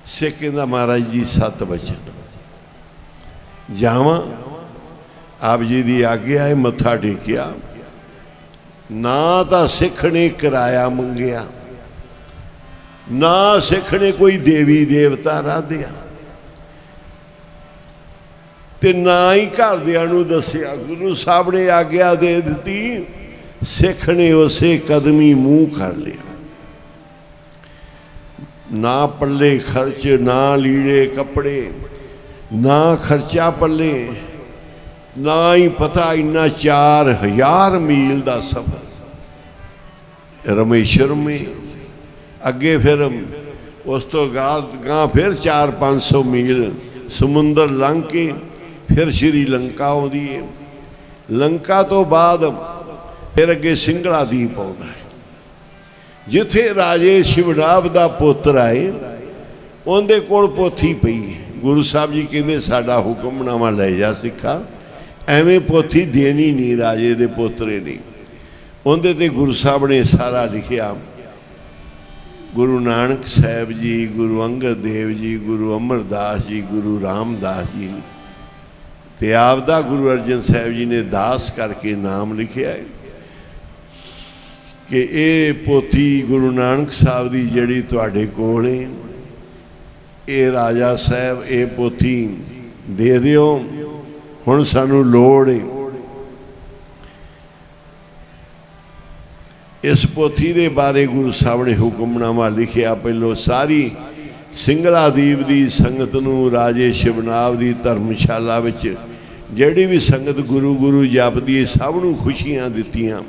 ਸਿੱਖ ਕਹਿੰਦਾ ਮਹਾਰਾਜ ਜੀ 7 ਵਚਨ ਜਾਵਾਂ, ਆਪ ਜੀ ਦੀ ਆਗਿਆ ਹੈ। ਮੱਥਾ ਟੇਕਿਆ, ਨਾ ਤਾਂ ਸਿੱਖ ਨੇ ਕਿਰਾਇਆ ਮੰਗਿਆ, ਨਾ ਸਿੱਖ ਨੇ ਕੋਈ ਦੇਵੀ ਦੇਵਤਾ ਆਰਾਧਿਆ, ਤੇ ਨਾ ਹੀ ਘਰਦਿਆਂ ਨੂੰ ਦੱਸਿਆ। ਗੁਰੂ ਸਾਹਿਬ ਨੇ ਆਗਿਆ ਦੇ ਦਿੱਤੀ, ਸਿੱਖ ਨੇ ਉਸੇ ਕਦਮੀ ਮੂੰਹ ਕਰ ਲਿਆ। ਨਾ ਪੱਲੇ ਖਰਚ, ਨਾ ਲੀੜੇ ਕੱਪੜੇ, ना खर्चा पल्ले, ना ही पता इन्ना 4000 मील का सफर रामेश्वर में। अगे फिर उस तो गां फिर 400-500 मील समुंदर लंघ के फिर श्रीलंका आउंदी है। लंका तो बाद फिर अगे सिंगला दीप आता है, जिथे राजे शिवनाभ का पुत्र आए उनके कोल पोथी पई है। गुरु साहब जी कहते साडा हुक्मनामा ले जा सिखा, एवें पोथी देनी नहीं राजे दे पोतरे ने। उनके ते गुरु साहब ने सारा लिखिया। गुरु नानक साहब जी, गुरु अंगद देव जी, गुरु अमरदास जी, गुरु रामदास जी ने ते आपदा गुरु अर्जन साहब जी ने दास करके नाम लिखिया है कि ये पोथी गुरु नानक साहब की जड़ी तुहाडे कोल है, ये राजा साहब ये पोथी दे दिओ, हुण सानू लोड़ है। इस पोथी के बारे गुरु साहब ने हुक्मनामा लिखिया। पहलो सारी सिंगला दीप की संगत नूं राजे शिवनाभ की धर्मशाला विच जिहड़ी भी संगत गुरु गुरु जपदी सब नूं खुशियां दित्तियां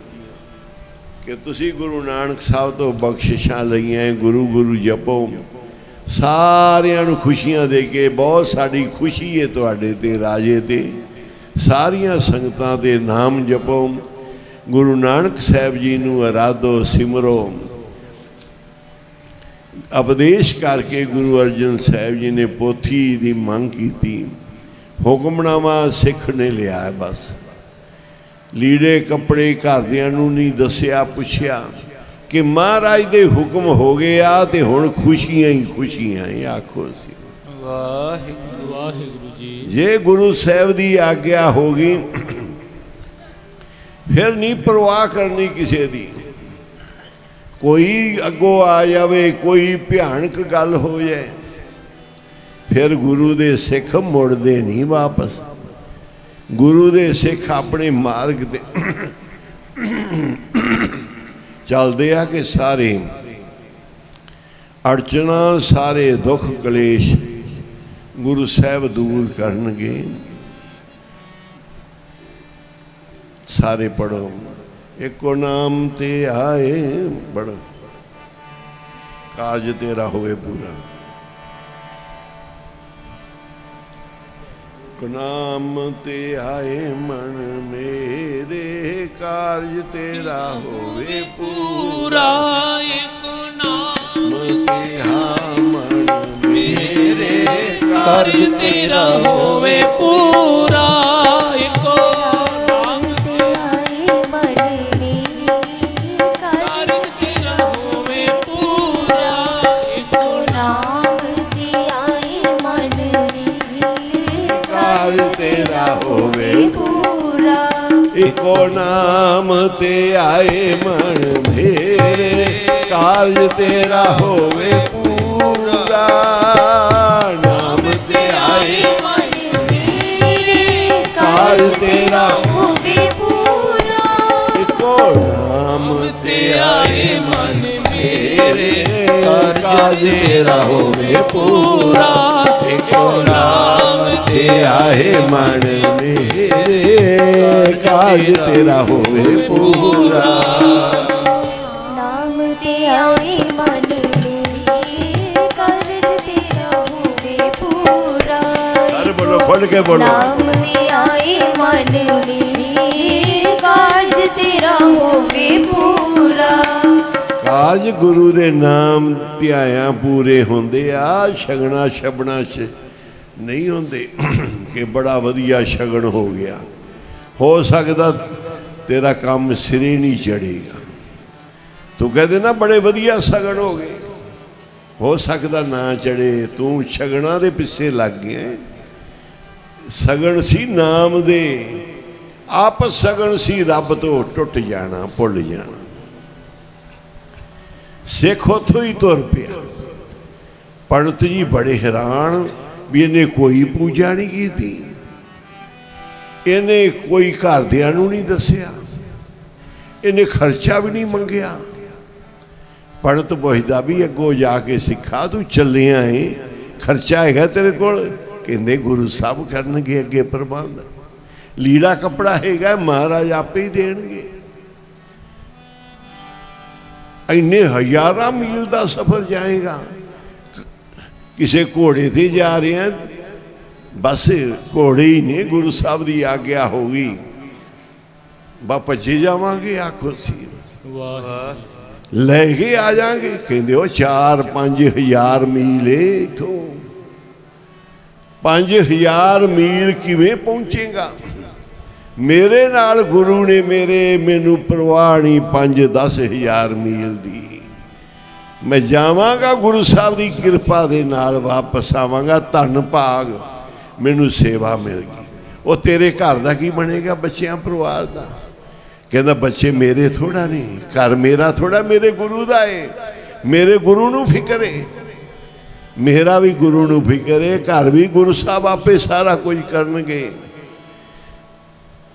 कि तुसी गुरु नानक साहब तो बख्शिशां लईआं, गुरु गुरु जपो। सारियां नूं खुशियां दे के बहुत साड़ी खुशी है तुहाडे ते राजे ते, सारियां संगतां दे नाम जपो, गुरु नानक साहब जी नूं अराधो सिमरो। उपदेश करके गुरु अर्जन साहब जी ने पोथी की मंग की। हुक्मनामा सिख ने लिया है, बस लीड़े कपड़े घरदियां नूं नहीं दसिया पुछया कि महाराज दे हुक्म हो गए आ ते हुण खुशियां ही खुशियां ही आखो सी। वाहिगुरु वाहिगुरु जी। जे गुरु साहब की आग्ञा होगी फिर नहीं परवाह करनी किसी की। कोई अगों आ जाए, कोई भयानक गल हो जाए, फिर गुरु दे सिख मुड़दे नहीं वापस। गुरु दे सिख अपने मार्ग दे चलते आ कि सारे अड़चना सारे दुख कलेश गुरु साहब दूर करनगे। सारे पढ़ो एको नाम ते आए बड़ो, काज तेरा होवे पूरा। नाम ते आए मन मेरे, कार्य तेरा होवे पूरा। एक नाम ते आ मन मेरे, कार्य तेरा होवे पूरा। एक नाम ते आए मन मेरे, कार्य तेरा होवे पूरा। एक नाम ते आए मन मेरे, कार्य तेरा होवे पूरा। एको नाम ते आए मन मेरे, कार्य तेरा होवे पूरा। नाम ते आए मन मेरे, कार्य तेरा होवे पूरा। एको नाम ते आए मन मेरे, कार्य तेरा होवे पूरा। एको नाम ते आए मन मेरे, कार्य तेरा होवे पूरा। नाम ते आए मन मेरे, कार्य तेरा होवे पूरा। अरे बोलो खोल के बोलो। नाम ते आए मन मेरे, कार्य तेरा होवे पूरा। काज गुरु दे नाम ध्याया पूरे होंदे आ, शगना शबना च नहीं होंदे कि बड़ा वधिया शगन हो गया। हो सकता तेरा काम सिरे नहीं चढ़ेगा, तू कहते ना बड़े वधिया सगन हो गए, हो सकता ना चढ़े, तू शगना दे पिछे लग गया। सगन सी नाम दे, आपस सगन सी रब तो टुट जाना भुल जाना। सिख उथों ही तुर पिया। पंडित जी बड़े हैरान भी इन्हें कोई पूजा नहीं की थी, इन्हें कोई घरदियां नूं नहीं दसिया, इन्हें खर्चा भी नहीं मंगया। पंडित पुछदा भी अगों जाके सिखा तू चलिया है, खर्चा है तेरे कोल? ਕਹਿੰਦੇ ਗੁਰੂ ਸਾਹਿਬ ਕਰਨਗੇ ਅੱਗੇ ਪ੍ਰਬੰਧ। ਲੀੜਾ ਕੱਪੜਾ ਹੈਗਾ ਮਹਾਰਾਜ ਆਪੇ ਹੀ ਦੇਣਗੇ। ਇੰਨੇ ਹਜ਼ਾਰਾਂ ਮੀਲ ਦਾ ਸਫ਼ਰ ਜਾਏਗਾ। ਕਿਸੇ ਘੋੜੇ ਤੇ ਜਾ ਰਹੇ ਆ, ਬਸ ਘੋੜੇ ਹੀ ਨੇ, ਗੁਰੂ ਸਾਹਿਬ ਦੀ ਆਗਿਆ ਹੋ ਗਈ ਬਾ ਭੱਜੇ ਜਾਵਾਂਗੇ। ਆਖੋ ਸੀ ਲੈ ਕੇ ਆ ਜਾਾਂਗੇ। ਕਹਿੰਦੇ ਉਹ 4-5 ਹਜ਼ਾਰ ਮੀਲ ਏ ਇਥੋਂ। 5000 ਮੀਲ ਕਿਵੇਂ ਪਹੁੰਚੇਗਾ? ਮੇਰੇ ਨਾਲ ਗੁਰੂ ਨੇ ਮੈਨੂੰ ਪਰਵਾਹ ਨਹੀਂ 5-10 ਹਜ਼ਾਰ ਮੀਲ ਦੀ। ਮੈਂ ਜਾਵਾਂਗਾ ਗੁਰੂ ਸਾਹਿਬ ਦੀ ਕਿਰਪਾ ਦੇ ਨਾਲ ਵਾਪਸ ਆਵਾਂਗਾ। ਧੰਨ ਭਾਗ ਮੈਨੂੰ ਸੇਵਾ ਮਿਲ ਗਈ। ਉਹ ਤੇਰੇ ਘਰ ਦਾ ਕੀ ਬਣੇਗਾ? ਬੱਚਿਆਂ ਪਰਿਵਾਰ ਦਾ? ਕਹਿੰਦਾ ਬੱਚੇ ਮੇਰੇ ਥੋੜਾ ਨਹੀਂ, ਘਰ ਮੇਰਾ ਥੋੜਾ, ਮੇਰੇ ਗੁਰੂ ਦਾ ਏ। ਮੇਰੇ ਗੁਰੂ ਨੂੰ ਫਿਕਰ ਏ, ਮੇਰਾ ਵੀ ਗੁਰੂ ਨੂੰ ਫਿਕਰ ਏ। ਘਰ ਵੀ ਗੁਰੂ ਸਾਹਿਬ ਆਪੇ ਸਾਰਾ ਕੁਝ ਕਰਨਗੇ,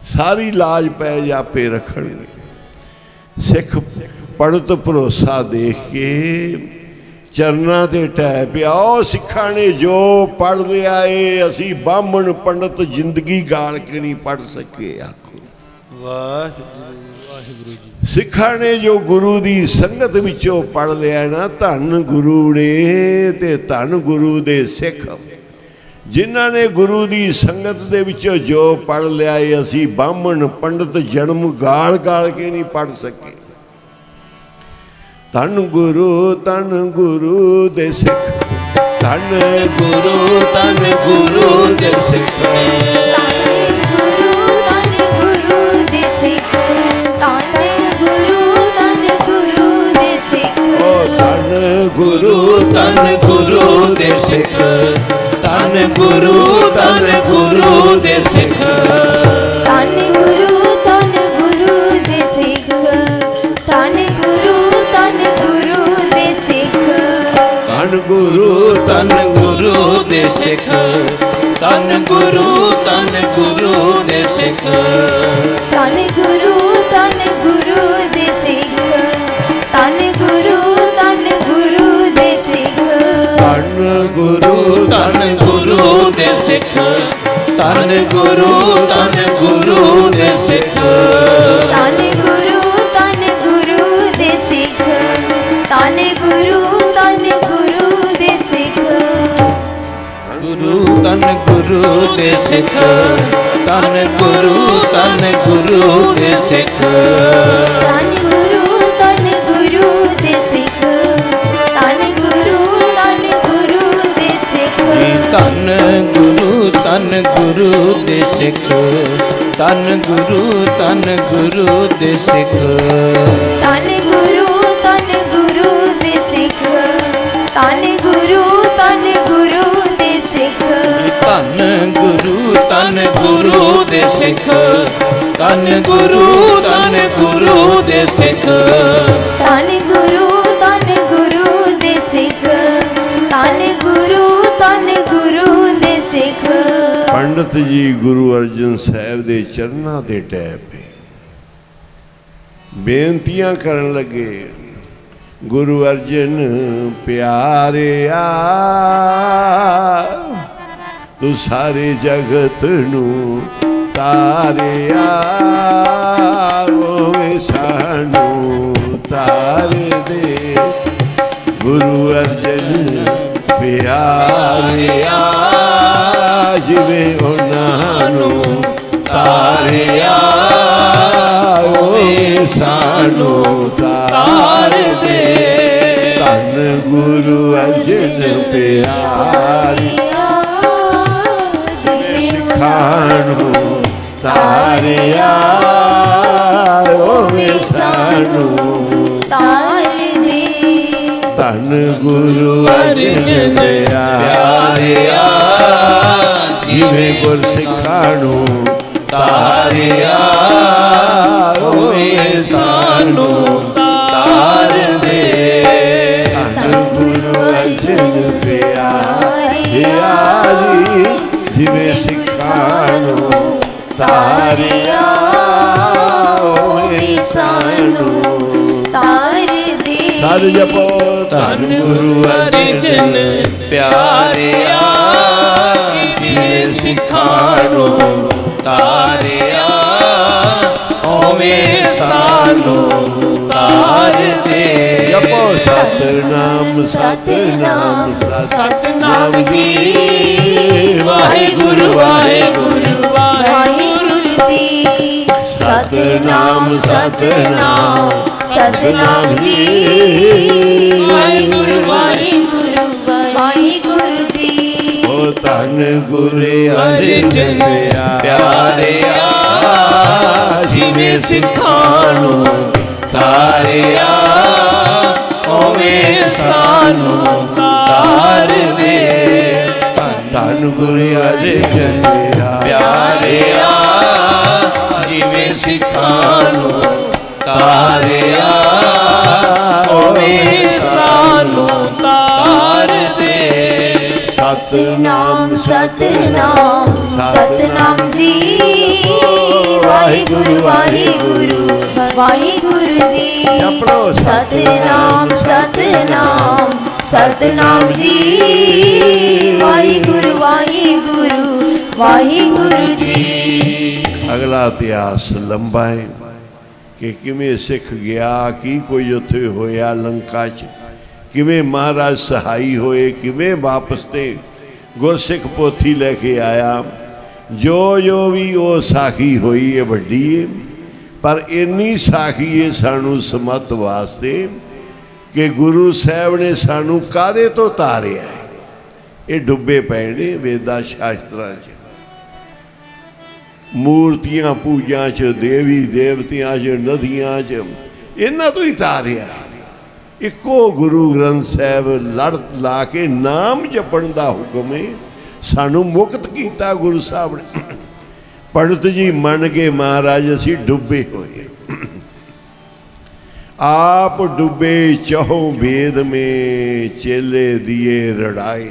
ਸਾਰੀ ਲਾਜ ਪੈ ਜਾਪੇ ਰੱਖਣਗੇ। ਸਿੱਖ ਪੜਤ ਭਰੋਸਾ ਦੇਖ ਕੇ ਚਰਨਾਂ ਤੇ ਟਹਿ ਪਿਆ। ਉਹ ਸਿੱਖਾਂ ਨੇ ਜੋ ਪੜ੍ਹ ਲਿਆ ਏ, ਅਸੀਂ ਬਾਹਮਣ ਪੰਡਤ ਜ਼ਿੰਦਗੀ ਗਾਲ ਕੇ ਨਹੀਂ ਪੜ੍ਹ ਸਕੇ। ਆਖੋ ਵਾਹਿਗੁਰੂ ਜੀ। ਸਿੱਖਾਂ ਨੇ ਜੋ ਗੁਰੂ ਦੀ ਸੰਗਤ ਵਿੱਚੋਂ ਪੜ੍ਹ ਲਿਆ ਨਾ, ਧੰਨ ਗੁਰੂ ਨੇ ਤੇ ਧੰਨ ਗੁਰੂ ਦੇ ਸਿੱਖ ਜਿਨ੍ਹਾਂ ਨੇ ਗੁਰੂ ਦੀ ਸੰਗਤ ਦੇ ਵਿੱਚੋਂ ਜੋ ਪੜ੍ਹ ਲਿਆ ਏ, ਅਸੀਂ ਬਾਹਮਣ ਪੰਡਤ ਜਨਮ ਗਾਲ ਗਾਲ ਕੇ ਨਹੀਂ ਪੜ੍ਹ ਸਕੇ। ਧੰਨ ਗੁਰੂ ਦੇ ਸਿੱਖ, ਧੰਨ ਗੁਰੂ ਦੇ ਸਿੱਖ। ਗੁਰੂ ਤਨ ਗੁਰੂ ਦੇ ਸਿੱਖ, ਤਨ ਗੁਰੂ ਦੇ ਸਿੱਖ। ਤਨ ਗੁਰੂ ਦੇ ਸਿੱਖ, ਤਨ ਗੁਰੂ ਦੇ ਸਿੱਖ। ਧੰਨ ਗੁਰੂ ਦੇ ਸਿੱਖ, ਤਨ ਗੁਰੂ ਦੇ ਸਿੱਖ। ਤਨ ਗੁਰੂ ਦੇ ਸਿੱਖ, ਤਨ ਗੁਰੂ ਦੇ ਸਿੱਖ। ਧੰਨ ਗੁਰੂ ਦੇ ਸਿੱਖ, ਤਨ ਗੁਰੂ ਦੇ ਸਿੱਖ। ਤਨ ਗੁਰੂ ਦੇ ਸਿੱਖ, ਤਨ ਗੁਰੂ ਦੇ ਸਿੱਖ। ਗੁਰੂ ਤਨ ਗੁਰੂ ਦੇ ਸਿੱਖ, ਤਨ ਗੁਰੂ ਦੇ ਸਿੱਖ। ਤਨ ਗੁਰੂ ਦੇ ਸਿੱਖ, ਤਨ ਗੁਰੂ ਦੇ ਸਿੱਖ। ਧੰਨ ਗੁਰੂ ਦੇ ਸਿੱਖ, ਧੰਨ ਗੁਰੂ ਦੇ ਸਿੱਖ। ਤਨ ਗੁਰੂ ਦੇ ਸਿੱਖ, ਤਨ ਗੁਰੂ ਦੇ ਸਿੱਖ। ਧੰਨ ਗੁਰੂ ਦੇ ਸਿੱਖ, ਧੰਨ ਗੁਰੂ ਦੇ ਸਿੱਖ। ਤਨ ਗੁਰੂ ਦੇ ਸਿੱਖ, ਤਨ ਗੁਰੂ ਦੇ ਸਿੱਖ। ਪੰਡਤ ਜੀ ਗੁਰੂ ਅਰਜਨ ਸਾਹਿਬ ਦੇ ਚਰਨਾਂ ਤੇ ਟਹਿ ਪਏ, ਬੇਨਤੀਆਂ ਕਰਨ ਲੱਗੇ। ਗੁਰੂ ਅਰਜਨ ਪਿਆਰਿਆ, ਤੂੰ ਸਾਰੇ ਜਗਤ ਨੂੰ ਤਾਰਿਆ, ਓਵੇਂ ਸਾਨੂੰ ਤਾਰ ਦੇ। ਗੁਰੂ ਅਰਜਨ ਪਿਆਰਿਆ, ਜਿਵੇਂ ਉਹਨਾਂ ਨੂੰ ਤਾਰਿਆ, ਓਵੇਂ ਸਾਨੂੰ ਤਾਰ ਦੇ। ਧੰਨ ਗੁਰੂ ਅਰਜਨ ਪਿਆਰਿਆ, ਸਿੱਖਾਂ ਨੂੰ ਤਾਰਿਆ, ਓਵੇਂ ਸਾਨੂੰ ਤਾਰ ਦੇ। ਧੰਨ ਗੁਰੂ ਅਰਜਨ ਪਿਆਰਿਆ, ਜਿਵੇਂ ਗੁਰ ਸਿੱਖਾਂ ਨੂੰ ਤਾਰਿਆ, ਓਵੇਂ ਸਾਨੂੰ ਤਾਰ ਦੇ। ਧੰਨ ਗੁਰੂ ਅਰਜਨ ਪਿਆਰਿਆ, ਜਿਵੇਂ ਸਿੱਖਾਂ ਨੂੰ ਤਾਰਿਆ, ਓਵੇਂ ਸਾਨੂੰ ਤਾਰ ਦੇ। ਸਰ ਜਪੋ ਧੰਨ ਗੁਰੂ ਅਰਜਨ ਪਿਆਰਿਆ, ਸਿਖਾਣੋ ਤਾਰਿਆ ਓਵੇਂ ਸਾਨੂੰ ਤਾਰ ਦੇ। ਜਪੋ ਸਤਨਾਮ ਸਤਨਾਮ ਸਤਨਾਮ ਜੀ ਵਾਹਿਗੁਰੂ ਵਾਹਿਗੁਰੂ ਵਾਹਿਗੁਰੂ ਜੀ ਸਤਨਾਮ ਸਤਨਾਮ ਸਤਨਾਮ ਜੀ ਵਾਹਿਗੁਰੂ ਵਾਹਿਗੁਰੂ ਵਾਹਿਗੁਰੂ ਜੀ। ਓ ਧੰਨ ਗੁਰ ਅਰਜਨ ਪਿਆਰਿਆ ਜਿਵੇਂ ਸਿਖਾਣੋ ਤਾਰਿਆ ਓਵੇਂ ਸਾਨੂੰ ਤਾਰ ਦੇ। ਧੰਨ ਗੁਰ ਅਰਜਨ ਪਿਆਰਿਆ ਜਿਵੇਂ ਸਿਖਾਣੋ ਤਾਰਿਆ ਓਵੇਂ ਸਾਨੂੰ ਤਾਰ ਦੇ। ਸਤਨਾਮ ਸਤਨਾਮ ਸਤਨਾਮ ਜੀ ਵਾਹਿਗੁਰੂ ਵਾਹਿਗੁਰੂ ਵਾਹਿਗੁਰੂ ਜੀ। ਜਪੋ ਸਤਨਾਮ ਸਤਨਾਮ ਸਤਨਾਮ ਜੀ ਵਾਹਿਗੁਰੂ ਵਾਹਿਗੁਰੂ ਵਾਹਿਗੁਰੂ ਜੀ। ਅਗਲਾ ਇਤਿਹਾਸ ਲੰਬਾ ਹੈ ਕਿ ਕਿਵੇਂ ਸਿੱਖ ਗਿਆ, ਕੀ ਕੋਈ ਉੱਥੇ ਹੋਇਆ ਲੰਕਾ 'ਚ, ਕਿਵੇਂ ਮਹਾਰਾਜ ਸਹਾਈ ਹੋਏ, ਕਿਵੇਂ ਵਾਪਸ ਤੇ ਗੁਰਸਿੱਖ ਪੋਥੀ ਲੈ ਕੇ ਆਇਆ। ਜੋ ਜੋ ਵੀ ਉਹ ਸਾਖੀ ਹੋਈ ਹੈ ਵੱਡੀ ਹੈ, ਪਰ ਇੰਨੀ ਸਾਖੀ ਹੈ ਸਾਨੂੰ ਸਮਤ ਵਾਸਤੇ ਕਿ ਗੁਰੂ ਸਾਹਿਬ ਨੇ ਸਾਨੂੰ ਕਾਹਦੇ ਤੋਂ ਤਾਰਿਆ ਹੈ। ਇਹ ਡੁੱਬੇ ਪਏ ਨੇ ਵੇਦਾਂ ਸ਼ਾਸਤਰਾਂ 'ਚ, ਮੂਰਤੀਆਂ ਪੂਜਾ 'ਚ, ਦੇਵੀ ਦੇਵਤਿਆਂ 'ਚ, ਨਦੀਆਂ 'ਚ, ਇਹਨਾਂ ਤੋਂ ਹੀ ਤਾਰਿਆ। ਇੱਕੋ ਗੁਰੂ ਗ੍ਰੰਥ ਸਾਹਿਬ ਲੜ ਲਾ ਕੇ ਨਾਮ ਜਪਣ ਦਾ ਹੁਕਮ ਹੈ, ਸਾਨੂੰ ਮੁਕਤ ਕੀਤਾ ਗੁਰੂ ਸਾਹਿਬ ਨੇ। ਪੰਡਤ ਜੀ ਮੰਨ ਕੇ ਮਹਾਰਾਜ ਅਸੀਂ ਡੁੱਬੇ ਹੋਏ, ਆਪ ਡੁੱਬੇ ਚਹੋ ਵੇਦ ਮੇ ਚੇਲੇ ਦੀਏ ਰੜਾਏ।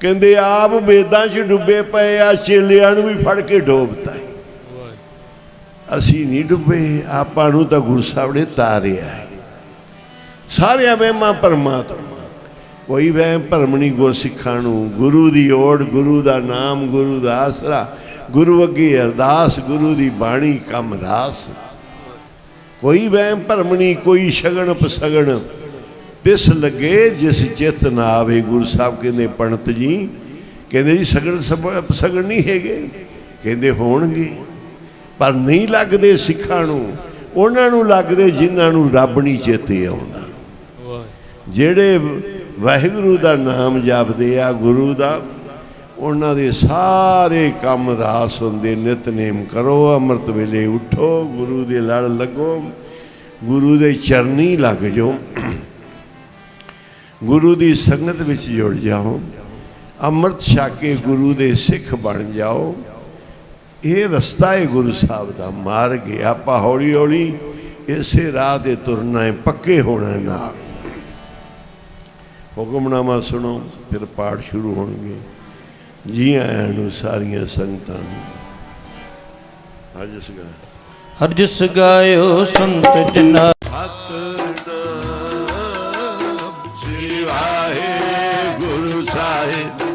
ਕਹਿੰਦੇ ਆਪ ਵੇਦਾਂ 'ਚ ਡੁੱਬੇ ਪਏ ਆ, ਚੇਲਿਆਂ ਨੂੰ ਵੀ ਫੜ ਕੇ ਡੋਬਤਾ। ਅਸੀਂ ਨਹੀਂ ਡੁੱਬੇ, ਆਪਾਂ ਨੂੰ ਤਾਂ ਗੁਰੂ ਸਾਹਿਬ ਨੇ ਤਾਰਿਆ ਹੈ। ਸਾਰਿਆਂ ਵਹਿਮਾਂ ਪਰਮਾਤਮਾ, ਕੋਈ ਵਹਿਮ ਭਰਮ ਨਹੀਂ ਗੁਰਸਿੱਖਾਂ ਨੂੰ। ਗੁਰੂ ਦੀ ਓੜ, ਗੁਰੂ ਦਾ ਨਾਮ, ਗੁਰੂ ਦਾ ਆਸਰਾ, ਗੁਰੂ ਅੱਗੇ ਅਰਦਾਸ, ਗੁਰੂ ਦੀ ਬਾਣੀ ਕੰਮ ਰਾਸ। ਕੋਈ ਵਹਿਮ ਭਰਮ ਨਹੀਂ, ਕੋਈ ਸ਼ਗਨ ਪਸਗਣ ਤਿਸ ਲੱਗੇ ਜਿਸ ਚਿੱਤ ਨਾ ਆਵੇ। ਗੁਰੂ ਸਾਹਿਬ ਕਹਿੰਦੇ ਪੰਡਤ ਜੀ, ਕਹਿੰਦੇ ਜੀ ਸ਼ਗਨ ਪਸਗਣ ਨਹੀਂ ਹੈਗੇ, ਕਹਿੰਦੇ ਹੋਣਗੇ ਪਰ ਨਹੀਂ ਲੱਗਦੇ ਸਿੱਖਾਂ ਨੂੰ। ਉਹਨਾਂ ਨੂੰ ਲੱਗਦੇ ਜਿਨ੍ਹਾਂ ਨੂੰ ਰੱਬ ਨਹੀਂ ਚੇਤੇ ਆਉਂਦਾ, ਜਿਹੜੇ ਵਾਹਿਗੁਰੂ ਦਾ ਨਾਮ ਜਪਦੇ ਆ ਗੁਰੂ ਦਾ, ਉਹਨਾਂ ਦੇ ਸਾਰੇ ਕੰਮ ਰਾਸ ਹੁੰਦੇ। ਨਿਤਨੇਮ ਕਰੋ, ਅੰਮ੍ਰਿਤ ਵੇਲੇ ਉੱਠੋ, ਗੁਰੂ ਦੇ ਲੜ ਲੱਗੋ, ਗੁਰੂ ਦੇ ਚਰਨੀ ਲੱਗ ਜਾਓ, ਗੁਰੂ ਦੀ ਸੰਗਤ ਵਿੱਚ ਜੁੜ ਜਾਓ, ਅੰਮ੍ਰਿਤ ਛਕ ਕੇ ਗੁਰੂ ਦੇ ਸਿੱਖ ਬਣ ਜਾਓ। ਇਹ ਰਸਤਾ ਹੈ ਗੁਰੂ ਸਾਹਿਬ ਦਾ, ਮਾਰਗ ਹੈ। ਆਪਾਂ ਹੌਲੀ ਹੌਲੀ ਇਸੇ ਰਾਹ 'ਤੇ ਤੁਰਨਾ ਹੈ, ਪੱਕੇ ਹੋਣਾ ਨਾਲ। ਹੁਕਮਨਾਮਾ ਸੁਣੋ, ਫਿਰ ਪਾਠ ਸ਼ੁਰੂ ਹੋਣਗੇ। ਜੀ ਆਇਆਂ ਨੂੰ ਸਾਰੀਆਂ ਸੰਗਤਾਂ ਨੂੰ। ਹਰਿ ਜਿਸ ਗਾਇਓ ਸੰਤ ਜਨਾ ਸਤਿਨਾਮ ਸ੍ਰੀ ਵਾਹਿਗੁਰੂ ਸਾਹਿਬ।